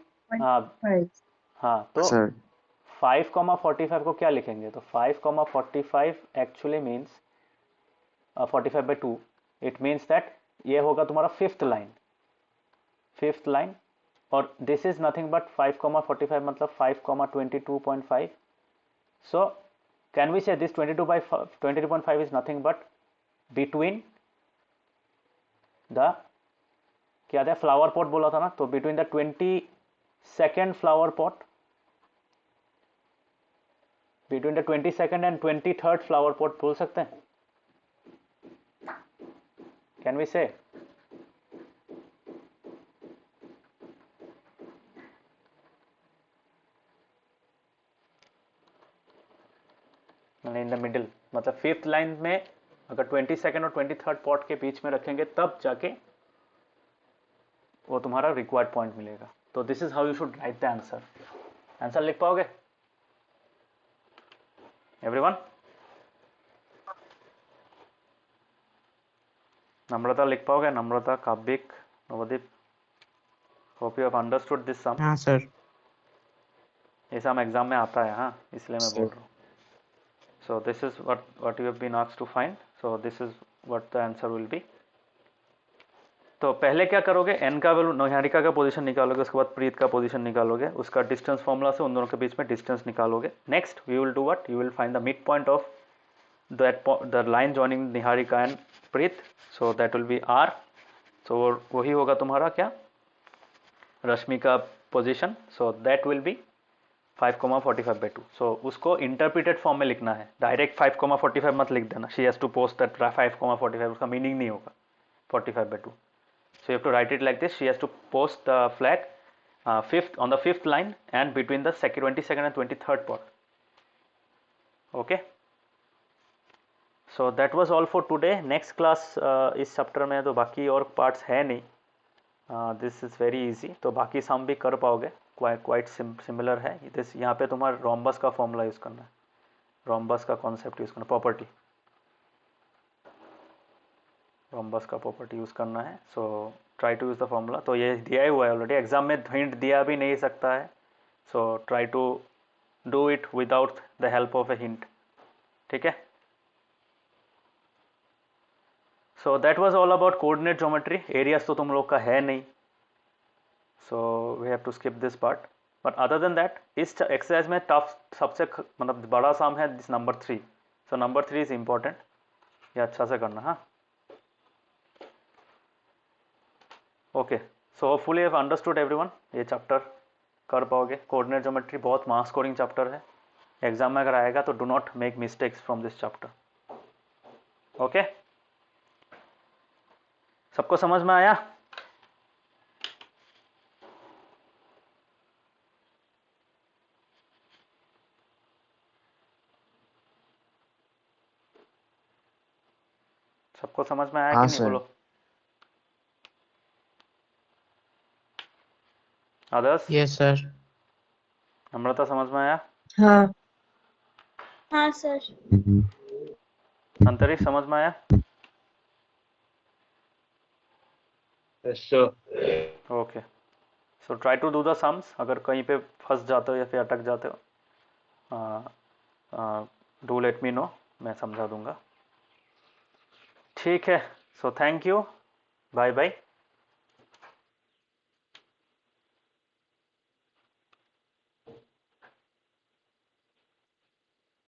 हाँ तो सर 5,45 को क्या लिखेंगे? तो 5,45 actually means 45 by 2, it means that ये होगा तुम्हारा 5th लाइन, और दिस इज नथिंग बट 5,45 मतलब 5,22.5. So can we say this 22.5 is nothing but between the, क्या था, फ्लावर पॉट बोला था ना, तो between the 22nd flower pot, between the 22nd and 23rd flower pot बोल सकते हैं, कैन वी से? इन द मिडिल, मतलब 5th लाइन में अगर 22nd और 23rd पॉट के बीच में रखेंगे तब जाके वो तुम्हारा रिक्वायर्ड पॉइंट मिलेगा। तो this is how you should write the answer. Answer लिख पाओगे एवरीवन? नम्रता लिख पाओगे? Namrata, Kavyik, Navdeep, hope you have understood this sum. हाँ सर। ये सम एग्जाम में आता है, हाँ, इसलिए मैं बोल Sir. रहा हूँ। So this is what you have been asked to find. So this is what the answer will be. तो पहले क्या करोगे? n का वैल्यू, निहारिका का पोजीशन निकालोगे, उसके बाद प्रीत का पोजीशन निकालोगे, उसका डिस्टेंस फॉर्मूला से उन दोनों के बीच में डिस्टेंस निकालोगे। Next we will do what? You will find the mid point of the line joining Niharika and Preet, so that will be r। सो वही होगा तुम्हारा क्या? रश्मि का position, so that will be 5,45 by 2। सो उसको इंटरप्रिटेड फॉर्म में लिखना है, डायरेक्ट 5,45 मत लिख देना। She has to post that 5,45, उसका मीनिंग नहीं होगा 45 by 2। So you have to write it like this: she has to post the flag on the 5th line and between the 22nd and 23rd port. Okay. So that was all for today. Next class इस चैप्टर में तो बाकी और पार्ट्स है नहीं, दिस इज़ वेरी इजी, तो बाकी सम भी कर पाओगे, क्वाइट सिमिलर है। दिस यहाँ पे तुम्हारा रोम्बस का फॉर्मूला यूज़ करना है, रोम्बस का कॉन्सेप्ट यूज़ करना, प्रॉपर्टी। रोम्बस का प्रॉपर्टी यूज़ करना है. So try to use the formula. तो ये दिया ही हुआ है ऑलरेडी, एग्जाम में हिंट दिया भी नहीं सकता है. So try to do it without the help of a hint. ठीक है. So that was all about coordinate geometry. Areas तो तुम लोग का है नहीं, so we have to skip this part. But other than that इस एक्सरसाइज में टफ सबसे मतलब बड़ा सम है this number 3. So number 3 is important. ये अच्छा से करना. हाँ, okay. So hopefully have understood everyone. ये चैप्टर कर पाओगे. कोऑर्डिनेट ज्योमेट्री बहुत मार्क्स स्कोरिंग चैप्टर है. एग्जाम में अगर आएगा तो do not make mistakes from this chapter. Okay, सबको समझ में आया? सबको समझ में आया कि हाँ नहीं? सर। बोलो. अदर्स? Yes, sir. नम्रता समझ में आया? हाँ हाँ सर. अंतरिक्ष समझ में आया? Yes, sir. Okay. So try to do the sums. अगर कहीं पे फंस जाते हो या फिर अटक जाते हो, डू लेट मी नो, मैं समझा दूंगा. ठीक है. So thank you. Bye bye.